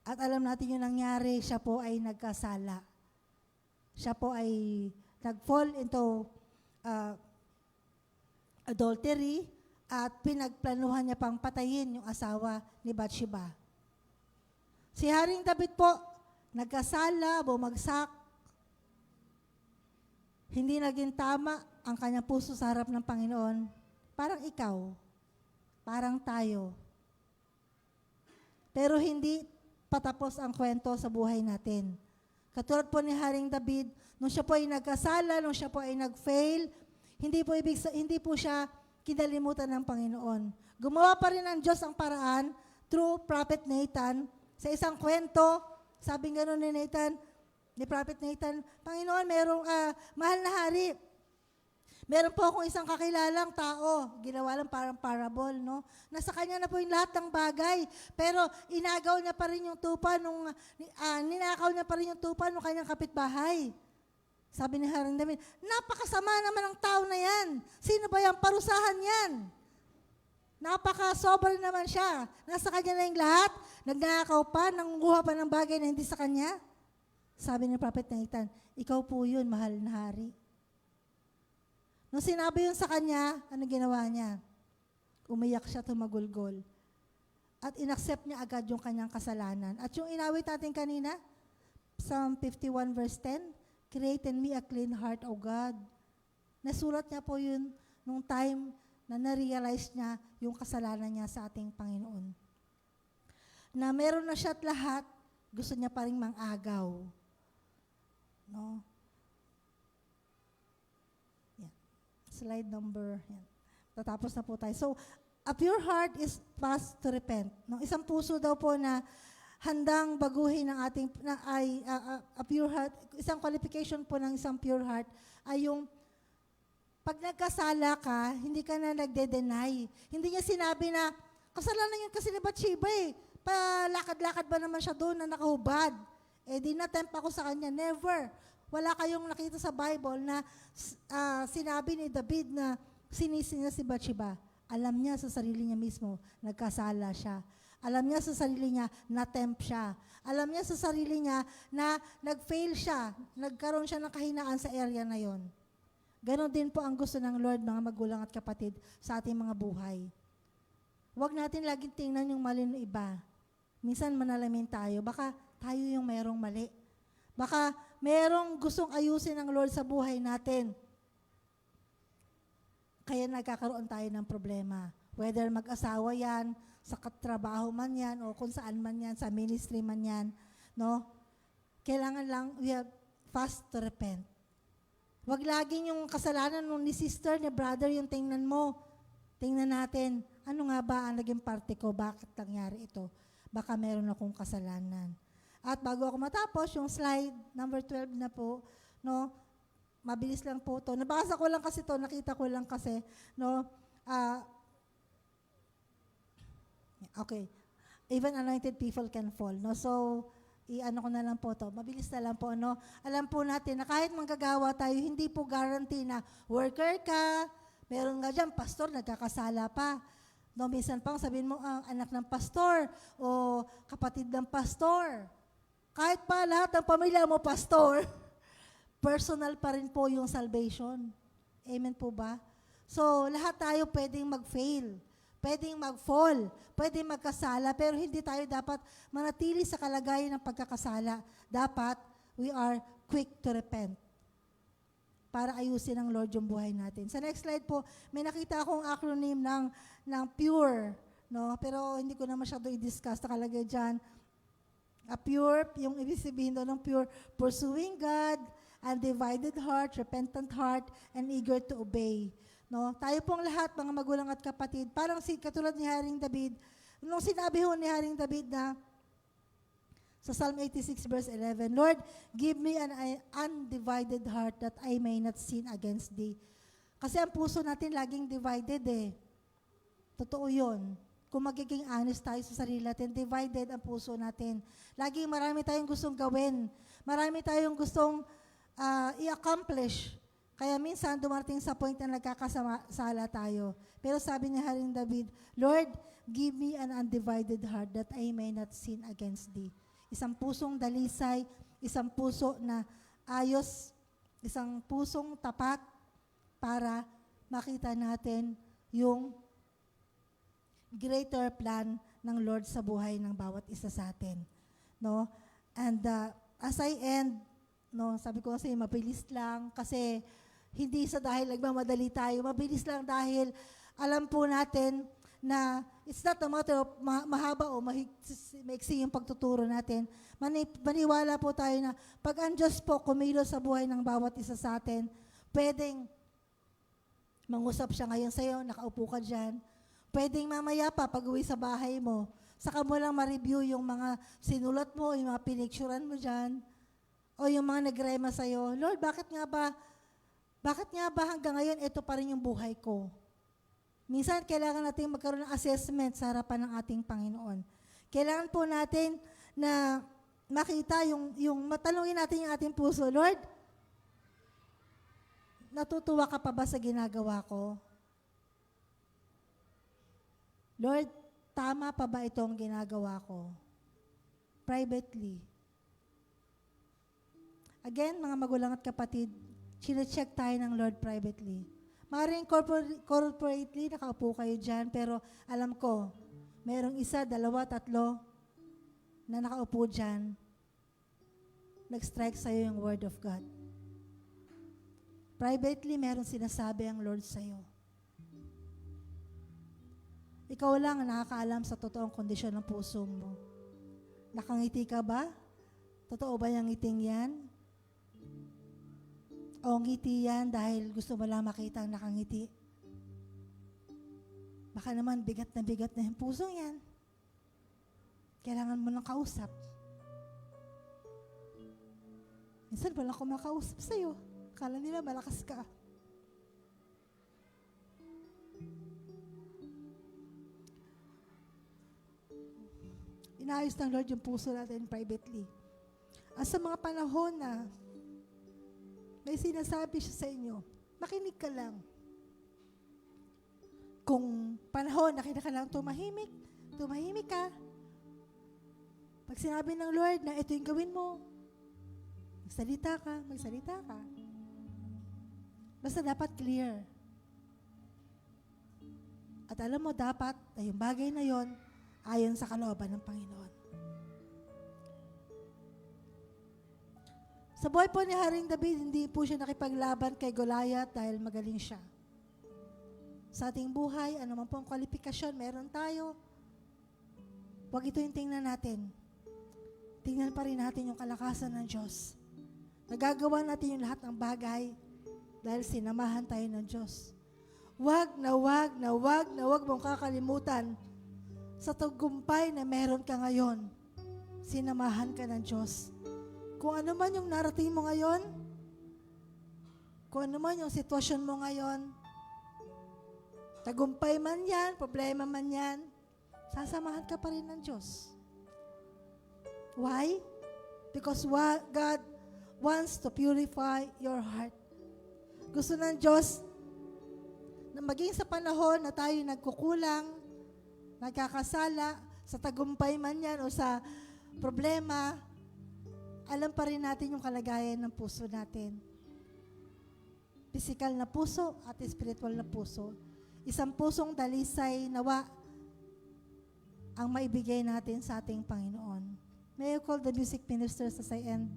At alam natin yung nangyari, siya po ay nagkasala. Siya po ay nag-fall into adultery at pinagplanuhan niya pang patayin yung asawa ni Bathsheba. Si Haring David po, nagkasala, bumagsak. hindi naging tama ang kanyang puso sa harap ng Panginoon, parang ikaw, parang tayo. Pero hindi patapos ang kwento sa buhay natin. Katulad po ni Haring David, nung siya po ay nagkasala, nung siya po ay nag-fail, hindi po siya kinalimutan ng Panginoon. Gumawa pa rin ng Diyos ang paraan through Prophet Nathan. Sa isang kwento, sabi gano'n ni Prophet Nathan, Panginoon, mahal na hari, meron po akong isang kakilalang tao, ginawa lang parang parable, no? Nasa kanya na po yung lahat ng bagay, pero inagaw niya pa rin yung tupa ninakaw niya pa rin yung tupa nung kanyang kapitbahay. Sabi ni Haring David, napakasama naman ang tao na yan. Sino ba yan? Parusahan yan. Napaka-sobra naman siya. Nasa kanya na yung lahat, nagnakaw pa, nangunguha pa ng bagay na hindi sa kanya. Sabi ni Prophet Nathan, ikaw po yun, mahal na hari. Nung sinabi yun sa kanya, ano ginawa niya? Umiyak siya, tumagulgol. At inaccept niya agad yung kanyang kasalanan. At yung inawit natin kanina, Psalm 51 verse 10, create in me a clean heart, O God. Nasulat niya po yun nung time na na-realize niya yung kasalanan niya sa ating Panginoon. Na meron na siya at lahat, gusto niya pa rin mang-agaw. No? Yan. Slide number, yan. Tatapos na po tayo. So, a pure heart is fast to repent. No? Isang puso daw po na handang baguhin ang ating, a pure heart, isang qualification po ng isang pure heart ay yung pag nagkasala ka, hindi ka na nagde-deny. Hindi niya sinabi na, kasalanan yun kasi ni Bathsheba eh. Palakad-lakad ba naman siya doon na nakahubad? Eh di na-tempt ako sa kanya. Never. Wala kayong nakita sa Bible na sinabi ni David na sinisi niya si Bathsheba. Alam niya sa sarili niya mismo, nagkasala siya. Alam niya sa sarili niya, na-tempt siya. Alam niya sa sarili niya na nag-fail siya. Nagkaroon siya ng kahinaan sa area na yon. Ganon din po ang gusto ng Lord, mga magulang at kapatid, sa ating mga buhay. Huwag natin laging tingnan yung mali ng iba. Minsan manalamin tayo, baka tayo yung mayroong mali. Baka mayroong gustong ayusin ng Lord sa buhay natin. Kaya nagkakaroon tayo ng problema. Whether mag-asawa yan, sa katrabaho man yan, o kung saan man yan, sa ministry man yan, no? Kailangan lang, we have fast to repent. Huwag laging yung kasalanan ni sister, ni brother, yung tingnan mo. Tingnan natin, ano nga ba ang naging parte ko? Bakit nangyari ito? Baka meron akong kasalanan. At bago ako matapos, yung slide number 12 na po, no? Mabilis lang po to. Nabasa ko lang kasi to, nakita ko lang kasi, no? Okay. Even anointed people can fall, no? So, i-ano ko na lang po to. Mabilis na lang po, no? Alam po natin na kahit manggagawa tayo, hindi po guarantee na worker ka, meron nga dyan, pastor, nagkakasala pa. No, minsan pang sabihin mo, anak ng pastor o kapatid ng pastor. Kahit pa lahat ng pamilya mo, pastor, personal pa rin po yung salvation. Amen po ba? So, lahat tayo pwedeng mag-fail. Pwedeng mag-fall, pwedeng magkasala, pero hindi tayo dapat manatili sa kalagayan ng pagkakasala. Dapat, we are quick to repent para ayusin ng Lord yung buhay natin. Sa next slide po, may nakita akong acronym ng PURE, no? Pero hindi ko na masyado i-discuss. Nakalagay dyan, a pure, yung ibig sabihin doon ng pure, pursuing God, undivided heart, repentant heart, and eager to obey. No, tayo pong lahat, mga magulang at kapatid, parang katulad ni Haring David, nung sinabi ho ni Haring David na, sa Psalm 86 verse 11, Lord, give me an undivided heart that I may not sin against Thee. Kasi ang puso natin laging divided eh. Totoo yun. Kung magiging honest tayo sa sarili natin, divided ang puso natin. Laging marami tayong gustong gawin. Marami tayong gustong i-accomplish. Kaya minsan dumating sa point na nagkakasala tayo. Pero sabi ni Haring David, Lord, give me an undivided heart that I may not sin against Thee. Isang pusong dalisay, isang puso na ayos, isang pusong tapat para makita natin yung greater plan ng Lord sa buhay ng bawat isa sa atin. No? And as I end, No, sabi ko kasi mabilis lang kasi hindi sa dahil nagmamadali tayo, mabilis lang dahil alam po natin na it's not a matter of mahaba o maiksi yung pagtuturo natin. Maniwala po tayo na pag ang Diyos po kumilos sa buhay ng bawat isa sa atin, pwedeng mangusap siya ngayon sa'yo, nakaupo ka dyan. Pwedeng mamaya pa pag uwi sa bahay mo, saka mo lang ma-review yung mga sinulat mo, yung mga pinicturan mo dyan, o yung mga nagrema sa'yo, Lord, bakit nga ba hanggang ngayon ito pa rin yung buhay ko? Minsan, kailangan natin magkaroon ng assessment sa harapan ng ating Panginoon. Kailangan po natin na makita matanungin natin yung ating puso, Lord, natutuwa ka pa ba sa ginagawa ko? Lord, tama pa ba itong ginagawa ko? Privately. Again, mga magulang at kapatid, chine-check tayo ng Lord privately. Maaaring corporately, nakaupo kayo dyan, pero alam ko, merong isa, dalawa, tatlo na nakaupo dyan, nag-strike sa'yo yung word of God. Privately, meron sinasabi ang Lord sa'yo. Ikaw lang ang nakakaalam sa totoong kondisyon ng puso mo. Nakangiti ka ba? Totoo ba yung ngiting yan? O ngiti yan dahil gusto mo lang makita ang nakangiti? Baka naman bigat na yung pusong yan. Kailangan mo ng kausap. Minsan walang kumakausap sa'yo. Akala nila malakas ka. Inaayos ng Lord yung puso natin privately. At sa mga panahon na may sinasabi siya sa inyo, makinig ka lang. Kung panahon na kinakailangan tumahimik ka. Pag sinabi ng Lord na ito yung gawin mo, magsalita ka. Basta dapat clear. At alam mo, dapat ay yung bagay na yon ayon sa kalooban ng Panginoon. Sa buhay po ni Haring David, hindi po siya nakipaglaban kay Goliath dahil magaling siya. Sa ating buhay, ano man po ang kwalifikasyon, meron tayo. Huwag ito yung tingnan natin. Tingnan pa rin natin yung kalakasan ng Diyos. Nagagawa natin yung lahat ng bagay dahil sinamahan tayo ng Diyos. Huwag mong kakalimutan sa tagumpay na meron ka ngayon. Sinamahan ka ng Diyos. Kung ano man yung narating mo ngayon, kung ano man yung sitwasyon mo ngayon, tagumpay man yan, problema man yan, sasamahan ka pa rin ng Diyos. Why? Because God wants to purify your heart. Gusto ng Diyos na maging sa panahon na tayo nagkukulang, nagkakasala, sa tagumpay man yan o sa problema, alam pa rin natin yung kalagayan ng puso natin. Physical na puso at spiritual na puso. Isang pusong dalisay nawa ang maibigay natin sa ating Panginoon. May I call the music ministers as I end?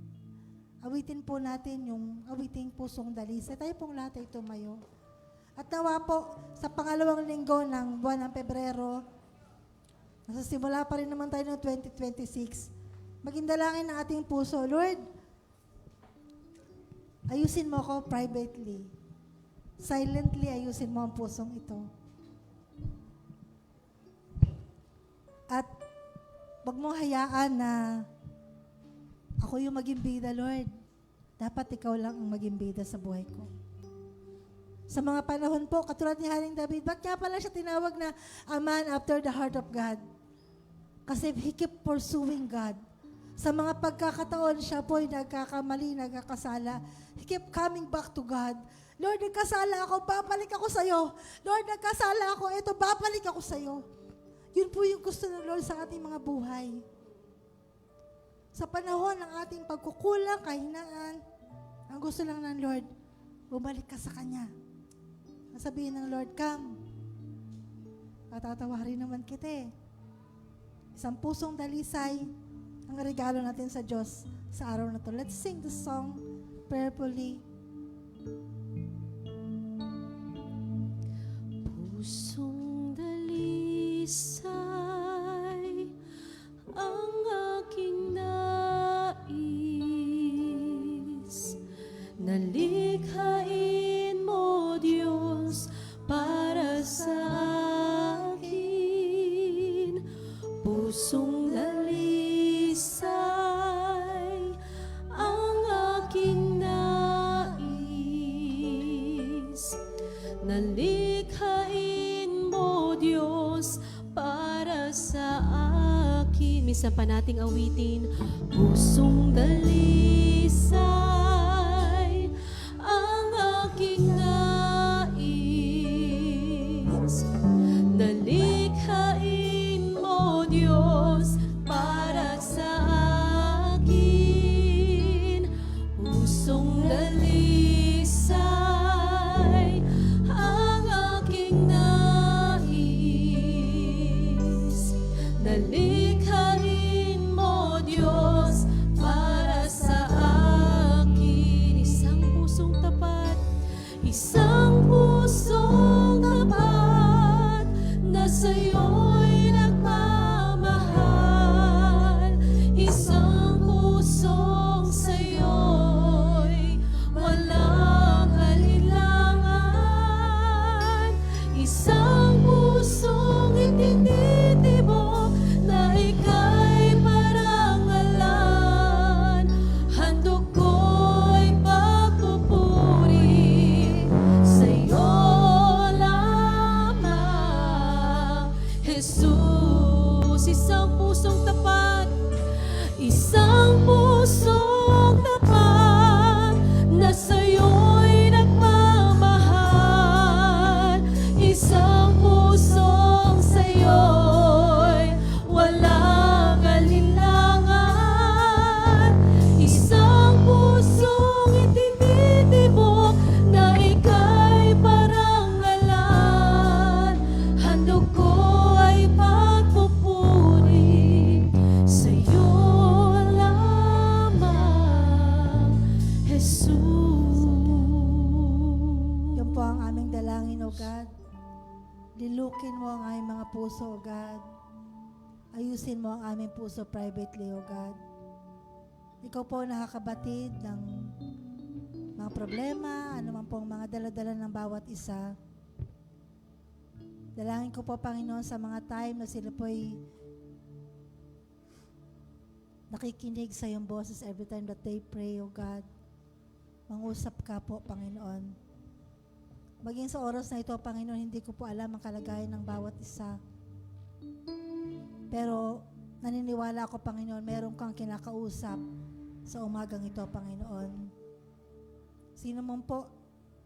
Awitin po natin yung awiting pusong dalisay. Tayo pong lahat ay tumayo. At nawa po, sa pangalawang linggo ng buwan ng Pebrero, nasa pa rin naman tayo ng 2026, maging dalangin ng ating puso, Lord, ayusin mo ako privately. Silently, ayusin mo ang pusong ito. At wag mo hayaan na ako yung maging bida, Lord. Dapat ikaw lang ang maging bida sa buhay ko. Sa mga panahon po, katulad ni Haring David, ba't nga pala siya tinawag na a man after the heart of God? Kasi he kept pursuing God. Sa mga pagkakataon, siya po'y nagkakamali, nagkakasala. He kept coming back to God. Lord, nagkasala ako, babalik ako sa'yo. Lord, nagkasala ako, eto, babalik ako sa'yo. Yun po yung gusto ng Lord sa ating mga buhay. Sa panahon ng ating pagkukulang, kahinaan, ang gusto lang ng Lord, bumalik ka sa Kanya. Sabihin ng Lord, come. Patatawarin naman kita eh. Isang pusong dalisay ang regalo natin sa Diyos sa araw na to. Let's sing the song prayerfully. Pusong dalisay ang aking nais. Nalikhain mo, Diyos, para sa akin. Pusong dalisay ang aking nais. Nalikhain mo, Diyos, para sa akin. Minsan pa nating awitin. Pusong dalisay ang aking nais. Nalikhain mo, Diyos, para sa akin. Pusong dalisay ang aking nais. Nalikhain mo, Diyos, para sa akin. Isang pusong tapat, isang pusong tapat, na sa'yo'y nagmamahal. Isang pusong sa'yo'y walang alinlangan. Isang pusong itinitibok na ika'y parangalan. Handog ko'y pagpupuri sa'yo lamang, Jesus. Isang pusong tapat, isang pusong tapat, na sa'yo'y nagmamahal. Isang pusong sa'yo'y walang alinlangan. Isang pusong itinitibok na ika'y parangalan. Handog ko ay pagpupuri sa'yo lamang, Jesus. Yan po ang aming dalangin, O God. Lilukin mo ang aming mga puso, O God. Ayusin mo ang aming puso privately, O God. Ikaw po ang nakakabatid ng mga problema, anuman pong mga daladala ng bawat isa. Dalangin ko po, Panginoon, sa mga time na sila po'y nakikinig sa iyong boses every time that they pray, O God. Mangusap ka po, Panginoon. Maging sa oras na ito, Panginoon, hindi ko po alam ang kalagayan ng bawat isa. Pero naniniwala ako, Panginoon, meron kang kinakausap sa umagang ito, Panginoon. Sino man po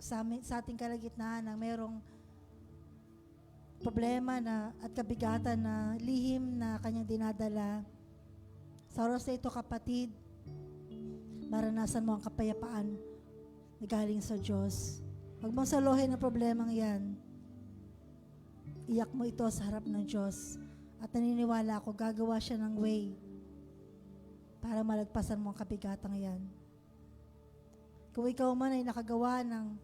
sa ating kalagitnaan na merong problema na at kabigatan na lihim na kanyang dinadala, sa oras na ito, kapatid, maranasan mo ang kapayapaan na galing sa Diyos. Huwag mong saluhin ang problemang yan. Iyak mo ito sa harap ng Diyos. At naniniwala ako, gagawa siya ng way para malagpasan mo ang kabigatang yan. Kung ikaw man ay nakagawa ng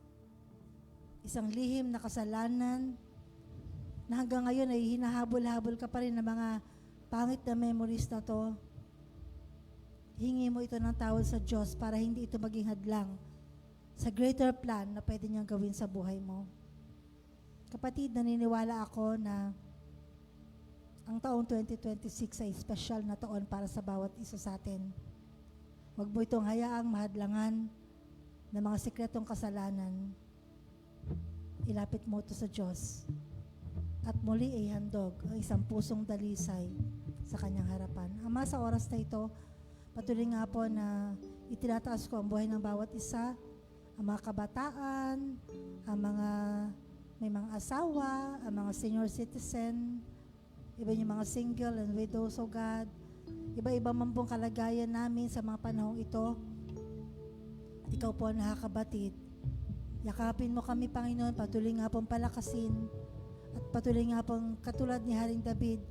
isang lihim na kasalanan, na hanggang ngayon ay hinahabol-habol ka pa rin ng mga pangit na memories na to, hingi mo ito ng tawad sa Diyos para hindi ito maging hadlang sa greater plan na pwede niyang gawin sa buhay mo. Kapatid, naniniwala ako na ang taong 2026 ay special na taon para sa bawat isa sa atin. Huwag mo itong hayaang mahadlangan ng mga sikretong kasalanan. Ilapit mo ito sa Diyos at muli ay handog ang isang pusong dalisay sa kanyang harapan. Ama, sa oras na ito, patuloy nga po na itinataas ko ang buhay ng bawat isa, ang mga kabataan, ang mga may mga asawa, ang mga senior citizen, iba yung mga single and widows, O God. Iba-iba man pong kalagayan namin sa mga panahong ito. Ikaw po ang nakakabatid. Yakapin mo kami, Panginoon, patuloy nga pong palakasin at patuloy nga pong katulad ni Haring David,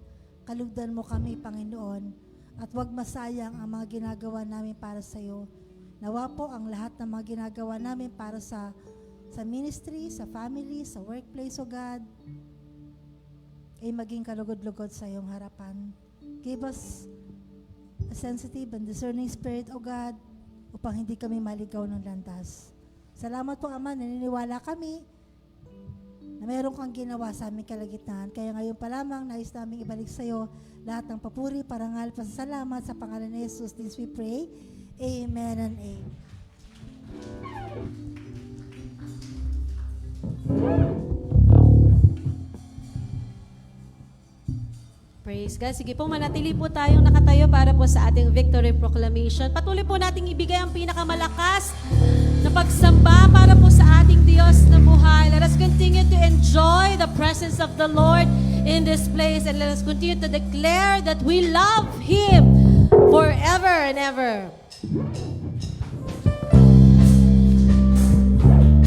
kalugdan mo kami, Panginoon, at huwag masayang ang mga ginagawa namin para sa iyo. Nawa po ang lahat ng mga ginagawa namin para sa ministry, sa family, sa workplace, O God, ay maging kalugod-lugod sa iyong harapan. Give us a sensitive and discerning spirit, O God, upang hindi kami maligaw ng landas. Salamat po, Ama, naniniwala kami na mayroon kang ginawa sa aming kalagitnaan. Kaya ngayon pa lamang, nais namin ibalik sa iyo lahat ng papuri, parangal, pasasalamat sa pangalan ni Jesus. This we pray. Amen and amen. Praise God. Sige po, manatili po tayong nakatayo para po sa ating victory proclamation. Patuloy po nating ibigay ang pinakamalakas na pagsamba para po sa ating Diyos na buhay. Let us continue to enjoy the presence of the Lord in this place, and let us continue to declare that we love Him forever and ever.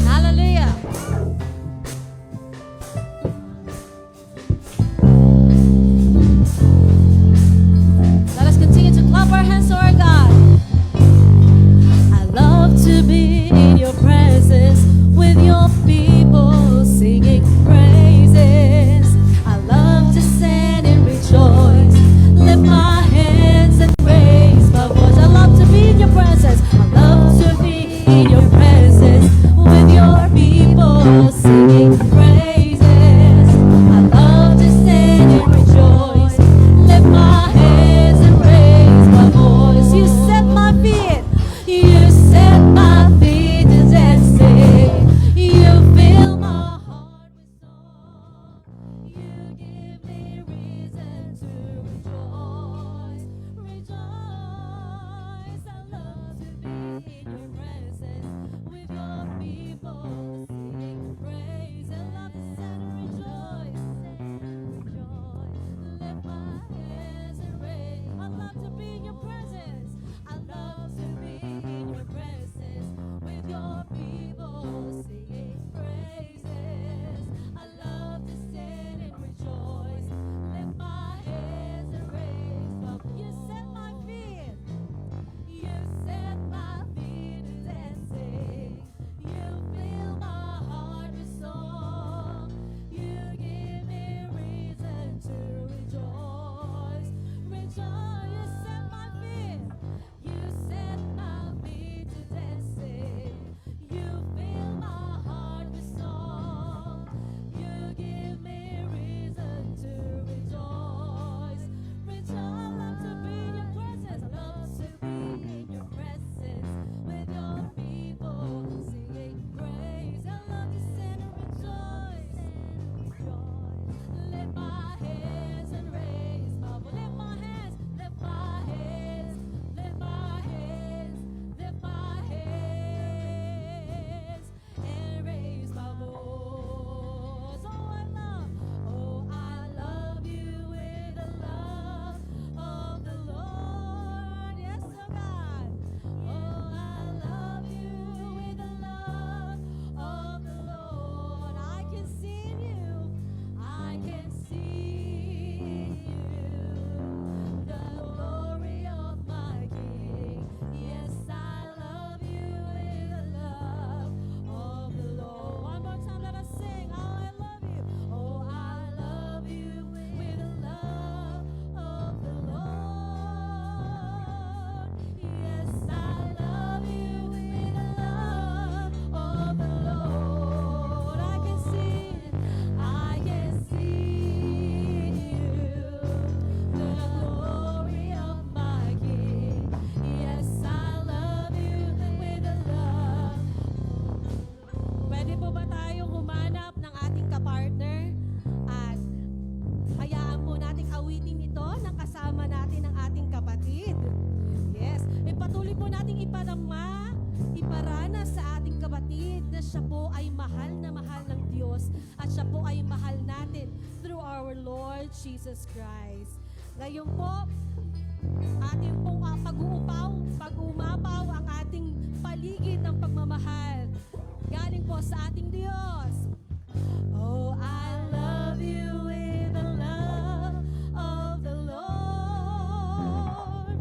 Hallelujah. Let us continue to clap our hands to our God. I love to be in your presence with your people singing praises. I love to stand and rejoice, lift my hands and raise my voice. I love to be in your presence. I love to be in your presence with your people singing praises. I love to stand and rejoice, lift my hands and raise my voice. You set my feet, you set my feet to dancing. You fill my heart with song. You give me reason to rejoice, rejoice. I love to be in your presence with your people singing praise. I love to stand and rejoice, lift my hands and raise. I love to be in your presence. I love to be in your presence with your people singing praises. I love to stand and rejoice, lift my hands and raise up. You set my feet, you set my feet to dancing. You fill my heart with song. You give me reason to rejoice, rejoice. You set my feet, you set my feet to dancing. You fill my heart with song. You give me reason to rejoice, rejoice. I love to be in your presence. I love to be in your presence with your people singing praise. I love to stand and rejoice, lift my hands and raise my voice. Lift my hands, lift my hands, lift my hands, lift my hands and raise my voice. Oh I love you with the love of the Lord. Yes, oh God. Oh, I love you with the love of the Lord. I can see you, I can see you, the glory of my King. Yes, I love you with the love of the Lord. One more time, let us sing. Oh, I love you. Oh, I love you with the love of the Lord. Yes, I love you with the love of the Lord. I can see you, the glory of my King. Yes, I love you with the love. Pwede po ba tayong humanap ng ating kapartner at hayaan po nating awitin ito ng kasama natin ang ating kapatid? Yes, patuloy po nating iparana sa ating kapatid na siya po ay mahal na mahal ng Diyos at siya po ay mahal natin through our Lord Jesus Christ. Ngayon po, ating pong pag-uumapaw ang ating paligid ng pagmamahal. Galing po sa ating Diyos. Oh, I love you with the love of the Lord.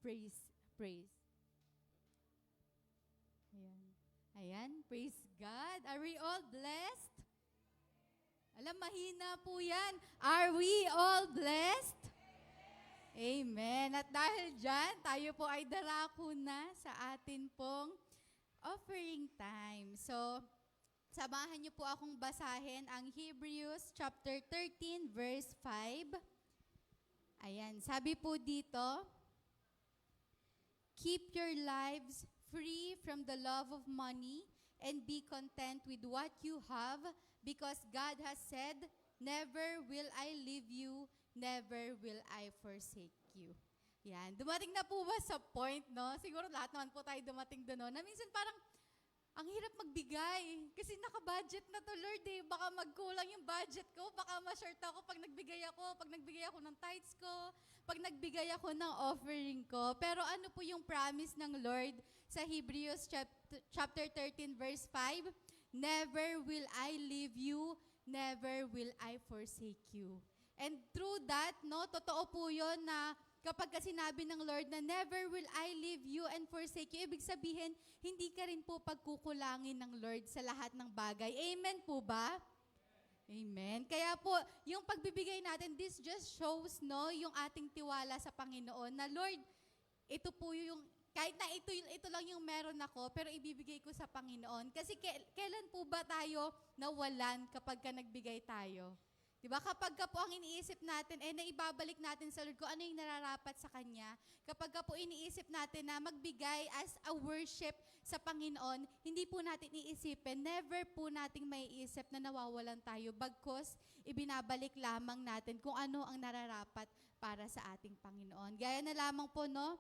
praise. Ayan. Ayan, praise God. Are we all blessed? Alam, mahina po yan. Are we all blessed? Amen. At dahil dyan, tayo po ay darako na sa atin pong offering time. So, samahan niyo po akong basahin ang Hebrews chapter 13 verse 5. Ayan, sabi po dito, keep your lives free from the love of money and be content with what you have because God has said, never will I leave you, never will I forsake you. Yan. Dumating na po ba sa point, no? Siguro lahat naman po tayo dumating doon, no? Na minsan parang, ang hirap magbigay. Kasi naka-budget na to, Lord, eh. Baka magkulang yung budget ko. Baka ma-short ako pag nagbigay ako ng tithes ko, pag nagbigay ako ng offering ko. Pero ano po yung promise ng Lord sa Hebrews chapter 13 verse 5? Never will I leave you, never will I forsake you. And through that, no, totoo po yun na kapag sinabi ng Lord na never will I leave you and forsake you, ibig sabihin, hindi ka rin po pagkukulangin ng Lord sa lahat ng bagay. Amen po ba? Amen. Kaya po, yung pagbibigay natin, this just shows, no, yung ating tiwala sa Panginoon na Lord, ito po yung, kahit na ito lang yung meron ako, pero ibibigay ko sa Panginoon. Kasi kailan po ba tayo nawalan kapag nagbigay tayo? Diba? Kapag ka po ang iniisip natin, naibabalik natin sa Lord kung ano yung nararapat sa Kanya. Kapag ka po iniisip natin na magbigay as a worship sa Panginoon, hindi po natin iisipin, never po nating maiisip na nawawalan tayo. Bagkus, ibinabalik lamang natin kung ano ang nararapat para sa ating Panginoon. Gaya na lamang po, no?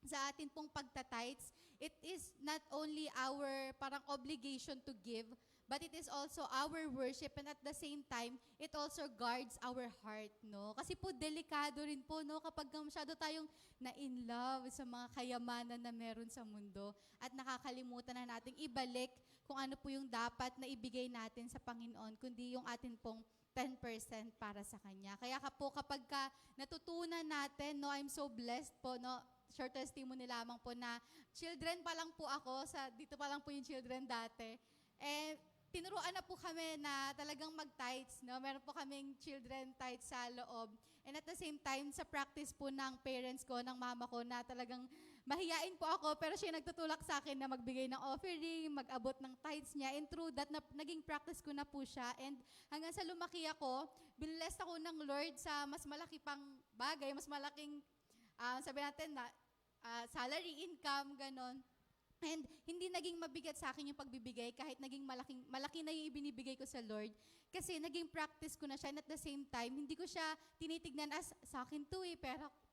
Sa atin pong pagtatites, it is not only our parang obligation to give, but it is also our worship, and at the same time, it also guards our heart, no? Kasi po, delikado rin po, no? Kapag masyado tayong na-in love sa mga kayamanan na meron sa mundo at nakakalimutan na nating ibalik kung ano po yung dapat na ibigay natin sa Panginoon, kundi yung atin pong 10% para sa Kanya. Kaya kapag natutunan natin, no, I'm so blessed po, no? Short testimony lamang po na children pa lang po ako, dito pa lang po yung children dati. Tinuruan na po kami na talagang mag-tithes, no? Meron po kaming children tithes sa loob. And at the same time, sa practice po ng parents ko, ng mama ko, na talagang mahiyain po ako, pero siya nagtutulak sa akin na magbigay ng offering, mag-abot ng tithes niya. And through that, naging practice ko na po siya. And hanggang sa lumaki ako, binlessed ako ng Lord sa mas malaki pang bagay, mas malaking, sabi natin na, salary, income, ganon. And hindi naging mabigat sa akin yung pagbibigay kahit naging malaki na yung ibinibigay ko sa Lord. Kasi naging practice ko na siya, and at the same time, hindi ko siya tinitignan as sa akin to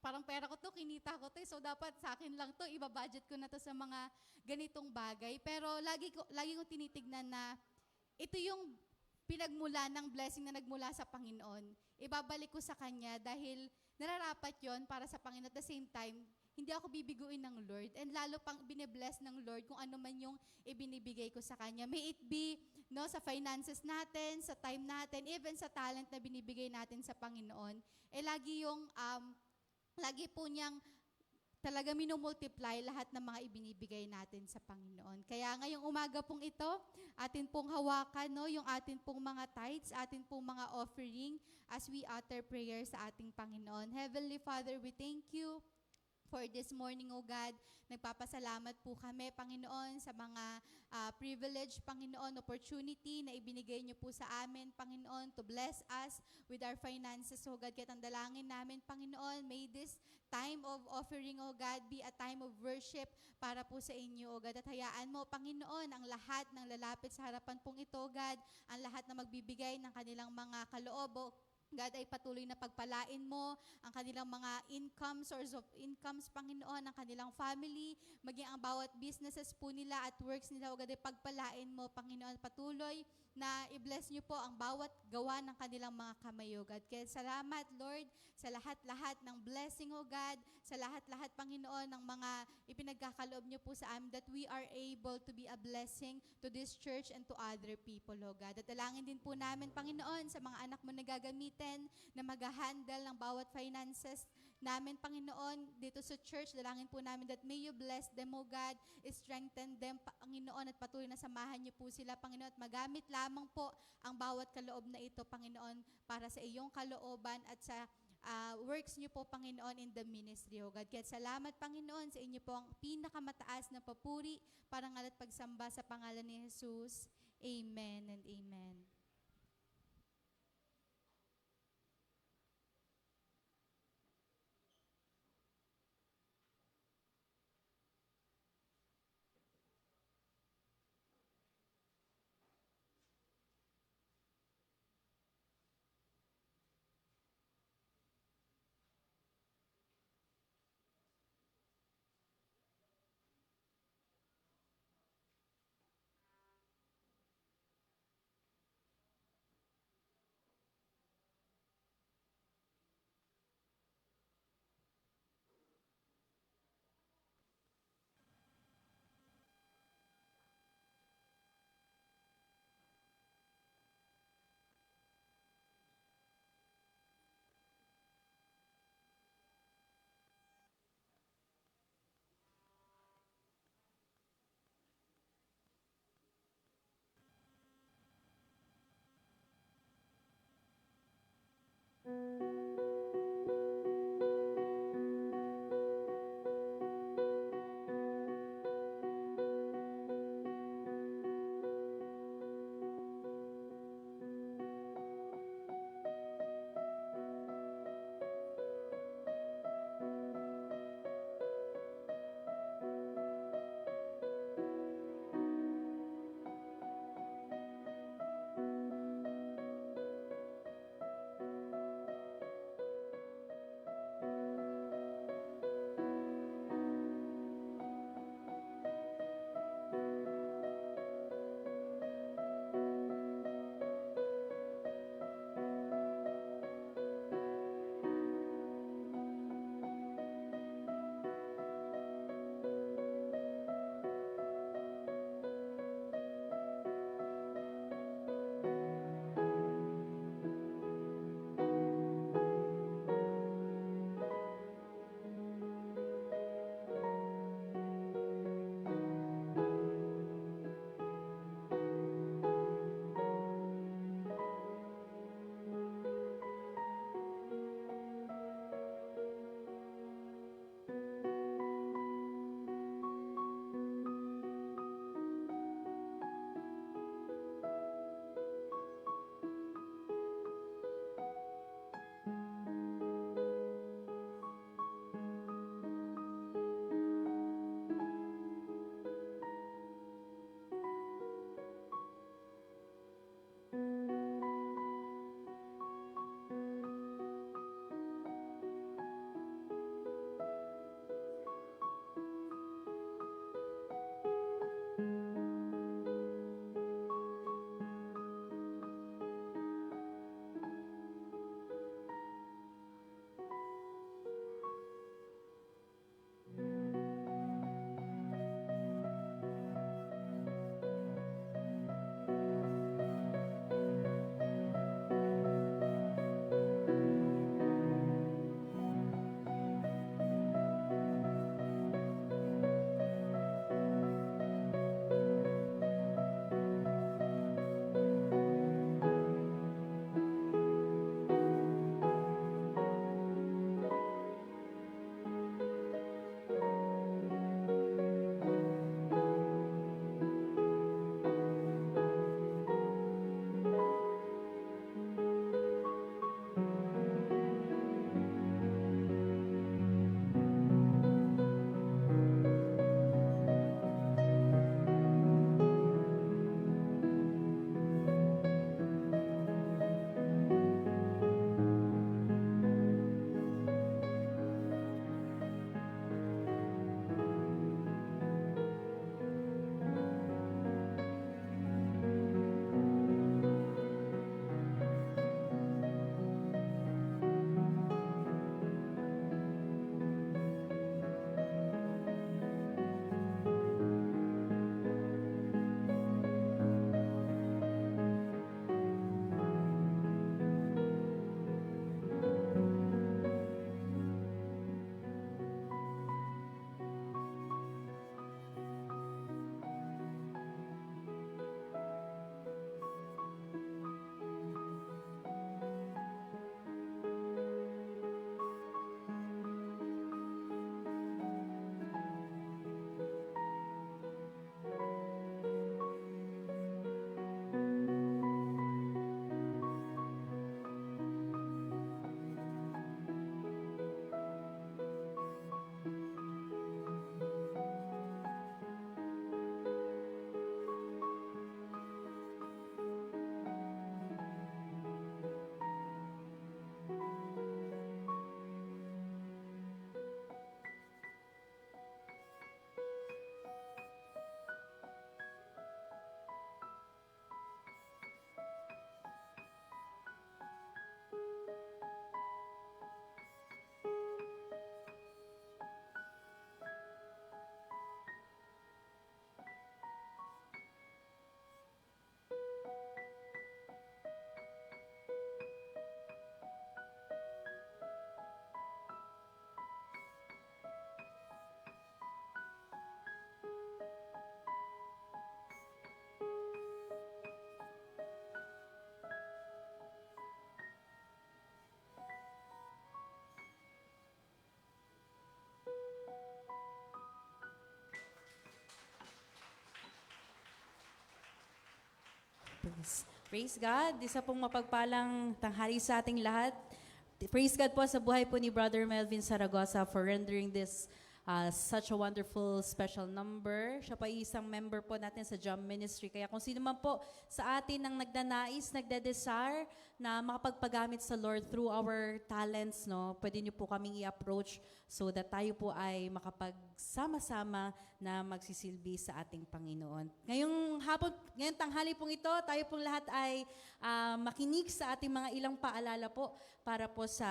parang pera ko to, kinita ko to, so dapat sa akin lang to, ibabudget ko na to sa mga ganitong bagay. Pero lagi ko tinitignan na ito yung pinagmula ng blessing na nagmula sa Panginoon. Ibabalik ko sa Kanya dahil nararapat yon para sa Panginoon. At the same time, hindi ako bibiguin ng Lord, and lalo pang binibless ng Lord kung ano man yung ibinibigay ko sa Kanya. May it be, no, sa finances natin, sa time natin, even sa talent na binibigay natin sa Panginoon, lagi po niyang talaga minumultiply lahat ng mga ibinibigay natin sa Panginoon. Kaya ngayong umaga pong ito, atin pong hawakan, no, yung atin pong mga tithes, atin pong mga offering as we utter prayer sa ating Panginoon. Heavenly Father, we thank you for this morning, O God. Nagpapasalamat po kami, Panginoon, sa mga privilege, Panginoon, opportunity na ibinigay niyo po sa amin, Panginoon, to bless us with our finances, O God. Kaya ang dalangin namin, Panginoon, may this time of offering, O God, be a time of worship para po sa inyo, O God. At hayaan mo, Panginoon, ang lahat ng lalapit sa harapan pong ito, God, ang lahat na magbibigay ng kanilang mga kaloob, God, ay patuloy na pagpalain mo ang kanilang mga income, source of incomes, Panginoon, ang kanilang family, maging ang bawat businesses po nila at works nila, O God, ay pagpalain mo, Panginoon, patuloy na i-bless niyo po ang bawat gawa ng kanilang mga kamay, O God. Kaya salamat, Lord, sa lahat-lahat ng blessing, O God, sa lahat-lahat, Panginoon, ng mga ipinagkakaloob niyo po sa amin that we are able to be a blessing to this church and to other people, O God. At dalangin din po namin, Panginoon, sa mga anak mo na gagamitin na mag-handle ng bawat finances namin, Panginoon, dito sa church. Dalangin po namin that may you bless them, O God, strengthen them, Panginoon, at patuloy na samahan niyo po sila, Panginoon, at magamit lamang po ang bawat kaloob na ito, Panginoon, para sa iyong kalooban at sa works niyo po, Panginoon, in the ministry, O God. Kaya salamat, Panginoon, sa inyo po ang pinakamataas na papuri, parangal at pagsamba sa pangalan ni Jesus. Amen and amen. Yes. Praise God. Isa pong mapagpalang tanghali sa ating lahat. Praise God po sa buhay po ni Brother Melvin Saragosa for rendering this such a wonderful special number. Siya pa isang member po natin sa Jump Ministry. Kaya kung sino man po sa atin ang nagdanais, nagde-desire na makapagpagamit sa Lord through our talents, no, pwede niyo po kaming i-approach so that tayo po ay makapagsama-sama na magsisilbi sa ating Panginoon. Ngayong tanghali pong ito, tayo pong lahat ay makinig sa ating mga ilang paalala po para po sa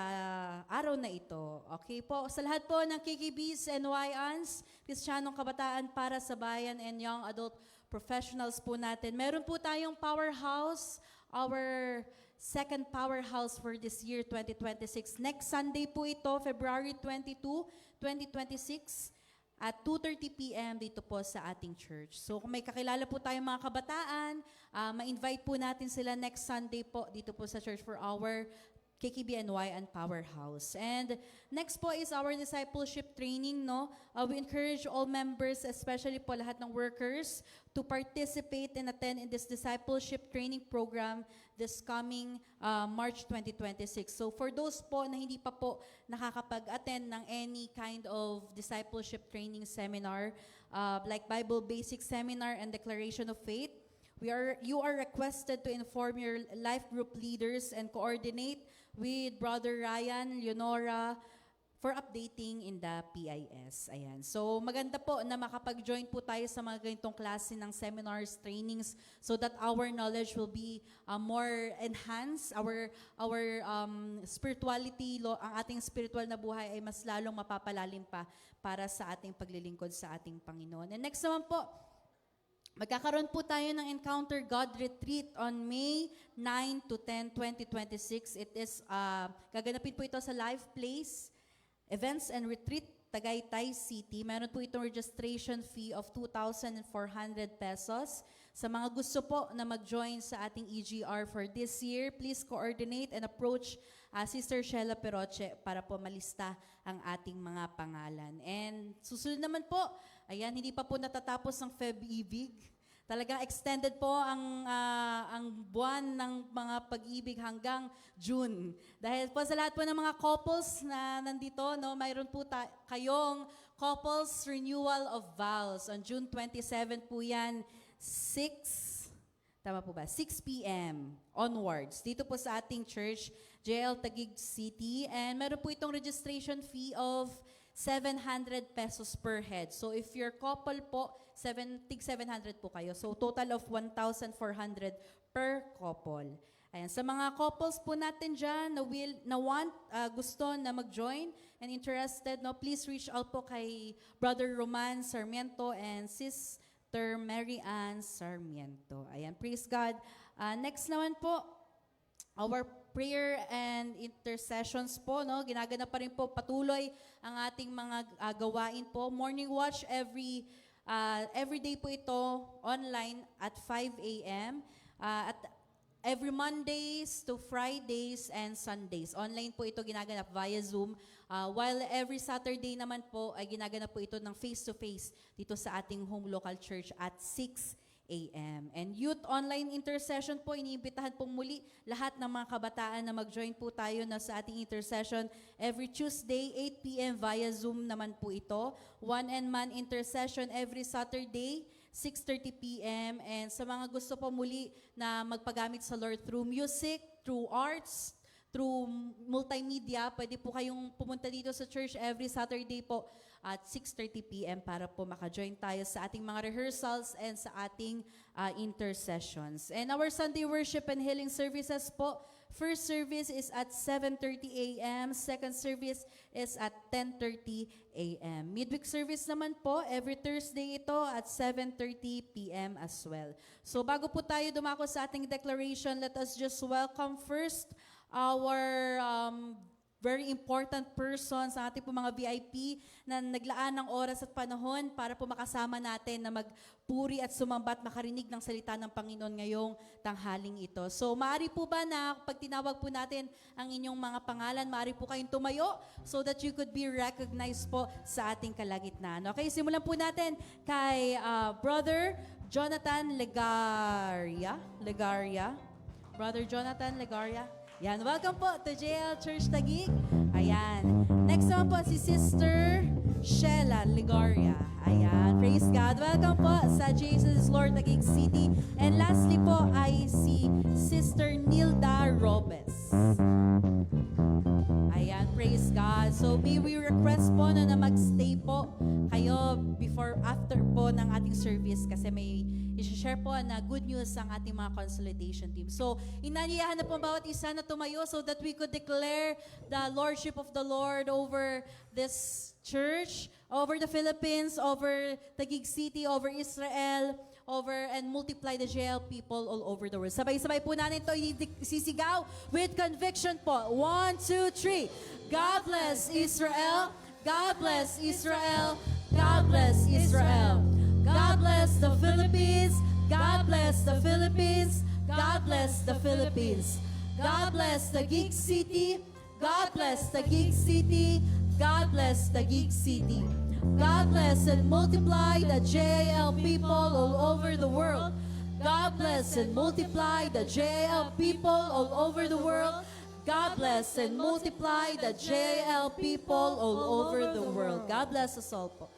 araw na ito. Okay po, sa lahat po ng KKBs and YANs, Kristiyanong Kabataan para sa Bayan and Young Adult Professionals po natin. Meron po tayong powerhouse, our second powerhouse for this year, 2026. Next Sunday po ito, February 22, 2026, at 2:30 p.m. dito po sa ating church. So kung may kakilala po tayong mga kabataan, ma-invite po natin sila next Sunday po dito po sa church for our KKBNY and Powerhouse. And next po is our discipleship training, no? We encourage all members, especially po lahat ng workers, to participate and attend in this discipleship training program this coming March 2026. So for those po na hindi pa po nakakapag-attend ng any kind of discipleship training seminar, like Bible Basic Seminar and Declaration of Faith, you are requested to inform your life group leaders and coordinate with Brother Ryan, Leonora, for updating in the PIS. Ayan. So maganda po na makapag-join po tayo sa mga ganitong klase ng seminars, trainings, so that our knowledge will be more enhanced, our spirituality, ang ating spiritual na buhay ay mas lalong mapapalalim pa para sa ating paglilingkod sa ating Panginoon. And next naman po, magkakaroon po tayo ng Encounter God Retreat on May 9 to 10, 2026. It is, gaganapin po ito sa Live Place, Events and Retreat, Tagaytay City. Meron po itong registration fee of 2,400 pesos. Sa mga gusto po na mag-join sa ating EGR for this year, please coordinate and approach Sister Sheila Peroche para po malista ang ating mga pangalan. And susunod naman po, ayan, hindi pa po natatapos ang Feb-ibig. Talagang extended po ang buwan ng mga pag-ibig hanggang June. Dahil po sa lahat po ng mga couples na nandito, no, mayroon po kayong Couples Renewal of Vows. On June 27 po yan, 6 p.m. onwards. Dito po sa ating church, JL Taguig City. And meron po itong registration fee of 700 pesos per head. So if you're couple po, 700 po kayo. So total of 1,400 per couple. Ayan. Sa mga couples po natin dyan gusto na mag-join and interested, no, please reach out po kay Brother Roman Sarmiento and Sister Mary Ann Sarmiento. Ayan, praise God. Next naman po, our prayer and intercessions po, no? Ginaganap pa rin po patuloy ang ating mga gawain po. Morning watch every day po ito online at 5 a.m. At every Mondays to Fridays and Sundays. Online po ito ginaganap via Zoom. While every Saturday naman po ay ginaganap po ito ng face-to-face dito sa ating home local church at 6 a.m. And youth online intercession po, iniimbitahan pong muli lahat ng mga kabataan na mag-join po tayo na sa ating intercession every Tuesday, 8 p.m. via Zoom naman po ito. One-and-man intercession every Saturday, 6:30 p.m. And sa mga gusto po muli na magpagamit sa Lord through music, through arts, through multimedia, pwede po kayong pumunta dito sa church every Saturday po at 6:30 p.m. para po maka-join tayo sa ating mga rehearsals and sa ating intercessions. And our Sunday worship and healing services po, first service is at 7:30 a.m., second service is at 10:30 a.m. Midweek service naman po, every Thursday ito at 7:30 p.m. as well. So bago po tayo dumako sa ating declaration, let us just welcome first our very important persons, ang ating po mga VIP na naglaan ng oras at panahon para po makasama natin na magpuri at sumamba at makarinig ng salita ng Panginoon ngayong tanghaling ito. So, maaari po ba na pag tinawag po natin ang inyong mga pangalan, maaari po kayong tumayo so that you could be recognized po sa ating kalagitnaan. Okay, simulan po natin kay Brother Jonathan Legaria. Brother Jonathan Legaria. Yan, welcome po to JL Church Taguig. Ayan. Next naman po si Sister Sheila Legaria. Ayan, praise God. Welcome po sa Jesus Lord Taguig City. And lastly po ay si Sister Nilda Robes. Ayan, praise God. So may we request po na magstay po kayo after po ng ating service kasi may i-share po na good news ang ating mga consolidation team. So, inanyayahan na po ang bawat isa na tumayo so that we could declare the lordship of the Lord over this church, over the Philippines, over Taguig City, over Israel, and multiply the JL people all over the world. Sabay-sabay po natin ito sisigaw with conviction po. 1, 2, 3. God bless Israel. God bless Israel. God bless Israel. God bless the Philippines. God bless the Philippines. God bless the Philippines. God bless the Taguig City. God bless the Taguig City. God bless the Taguig City. God bless and multiply the JL people all over the world. God bless and multiply the JL people all over the world. God bless and multiply the JL people all over the world. God bless us all po.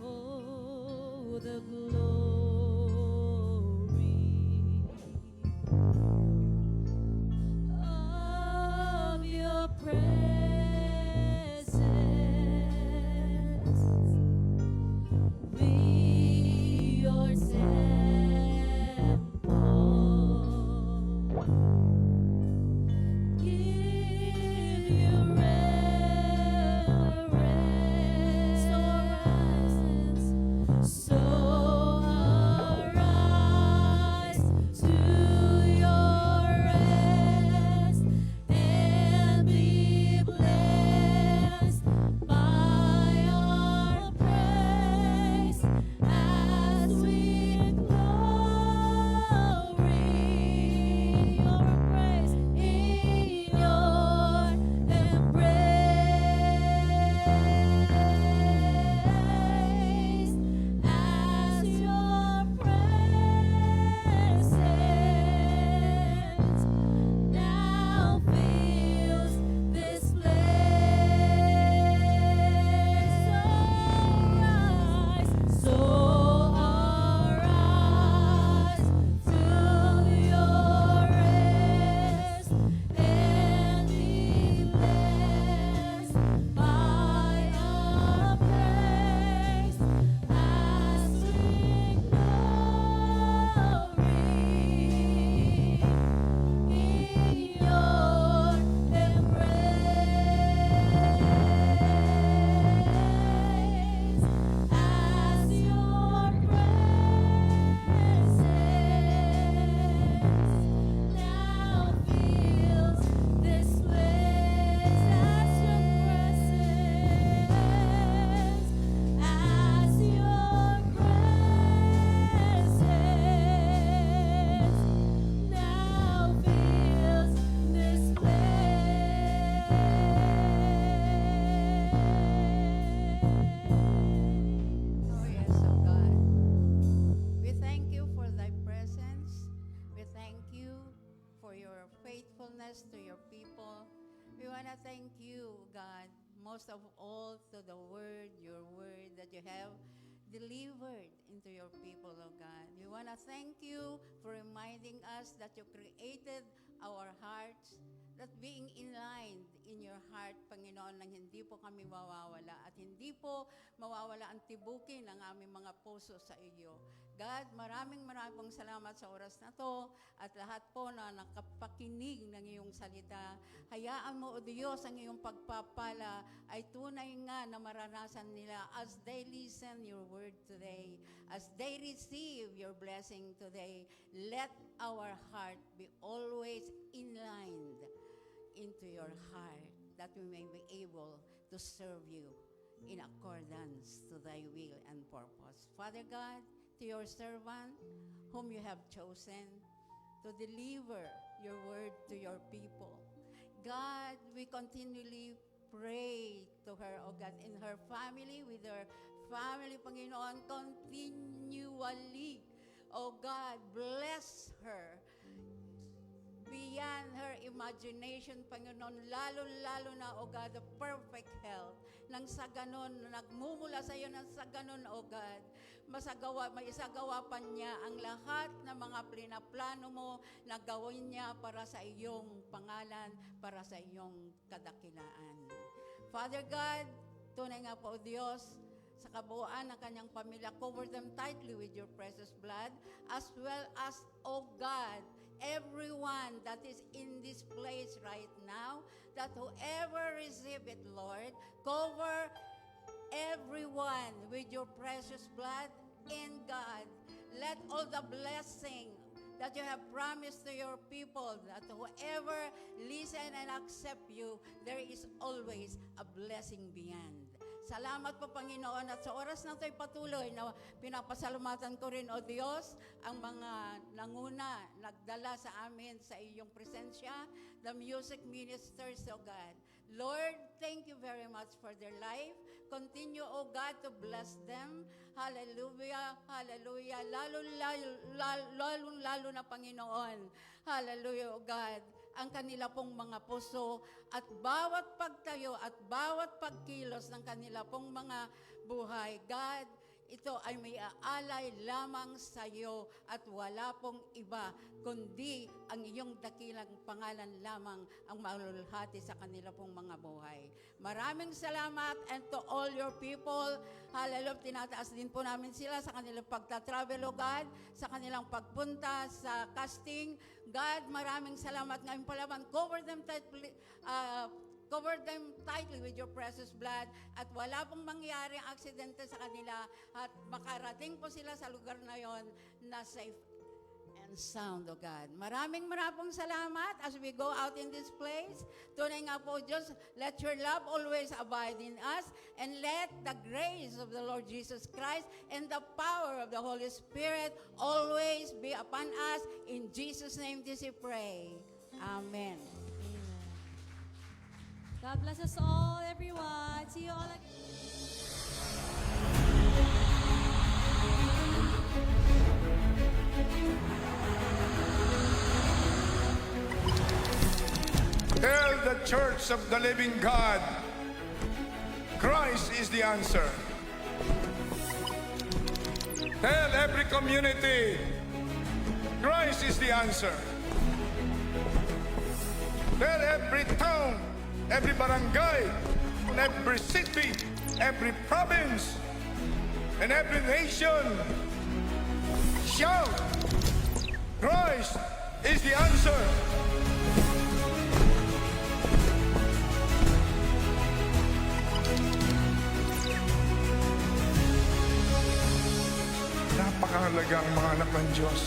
Oh, the glory of your presence. Be your temple. Give you reverence. So arise to your rest and be blessed by our praise as we glory your praise in your embrace as your presence now fills this place. So arise to your rest and be blessed by our praise as we glory in your embrace as your presence now fills this place as your presence as your presence now fills this place. Oh, yes, oh God. We thank you for thy presence. We thank you for your faithfulness to your people. We want to thank you, God, most of all to the word, your word that you have delivered into your people, oh God. We want to thank you for reminding us that you created our hearts, that being in line in your heart, Panginoon, nang hindi po kami mawawala at hindi po mawawala ang tibukin ng aming mga puso sa iyo. God, maraming pong salamat sa oras na to at lahat po na nakapakinig ng iyong salita. Hayaan mo, O Diyos, ang iyong pagpapala ay tunay nga na maranasan nila as they listen your word today, as they receive your blessing today. Let our heart be always inlined into your heart, that we may be able to serve you in accordance to thy will and purpose. Father God, to your servant whom you have chosen to deliver your word to your people. God, we continually pray to her, O God, in her family, with her family, Panginoon, continually. Oh God, bless her beyond her imagination, Panginoon, lalo-lalo na, O God, the perfect health. Nang sa ganon, nagmumula sa iyo nang sa ganon, O God, maisagawa pa niya ang lahat ng mga plano mo na gawin niya para sa iyong pangalan, para sa iyong kadakilaan. Father God, tunay nga po, Diyos, sa kabuuan ng kanyang pamilya, cover them tightly with your precious blood, as well as, O God, everyone that is in this place right now, that whoever receive it, Lord, cover everyone with your precious blood in God. Let all the blessing that you have promised to your people, that whoever listen and accept you, there is always a blessing beyond. Salamat po, Panginoon, at sa oras na ito'y patuloy na pinapasalamatan ko rin, O Diyos, ang mga nanguna, nagdala sa amin sa iyong presensya, the music ministers, O God. Lord, thank you very much for their life. Continue, O God, to bless them. Hallelujah, hallelujah. Lalo na, Panginoon. Hallelujah, O God, ang kanila pong mga puso at bawat pagtayo at bawat pagkilos ng kanila pong mga buhay. God, ito ay may aalay lamang sa iyo at wala pong iba kundi ang iyong dakilang pangalan lamang ang malulhati sa kanila pong mga buhay. Maraming salamat, and to all your people, hallelujah, tinataas din po namin sila sa kanilang pagta-travel, O God, sa kanilang pagpunta sa casting. God, maraming salamat. Ngayon pala man, cover them tightly with your precious blood at wala pong mangyaring aksidente sa kanila at makarating po sila sa lugar na yon na safe and sound, O God. Maraming salamat as we go out in this place. Tunay nga po, Diyos, let your love always abide in us, and let the grace of the Lord Jesus Christ and the power of the Holy Spirit always be upon us. In Jesus' name this we pray. Amen. God bless us all, everyone. See you all again. Tell the church of the living God, Christ is the answer. Tell every community, Christ is the answer. Tell every town, every barangay, every city, every province, and every nation, shout, Christ is the answer. Napakahalaga ang mga anak ng Diyos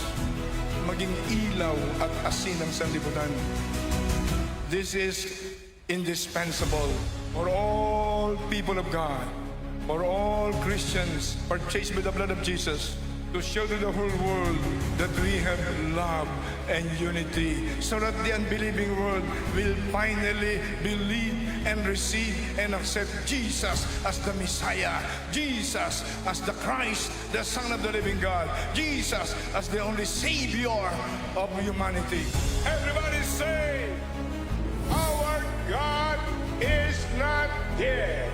maging ilaw at asin ng sanlibutan. This is indispensable for all people of God, for all Christians purchased with the blood of Jesus, to show to the whole world that we have love and unity, so that the unbelieving world will finally believe and receive and accept Jesus as the Messiah, Jesus as the Christ, the Son of the living God, Jesus as the only Savior of humanity. Everybody say, our God is not dead.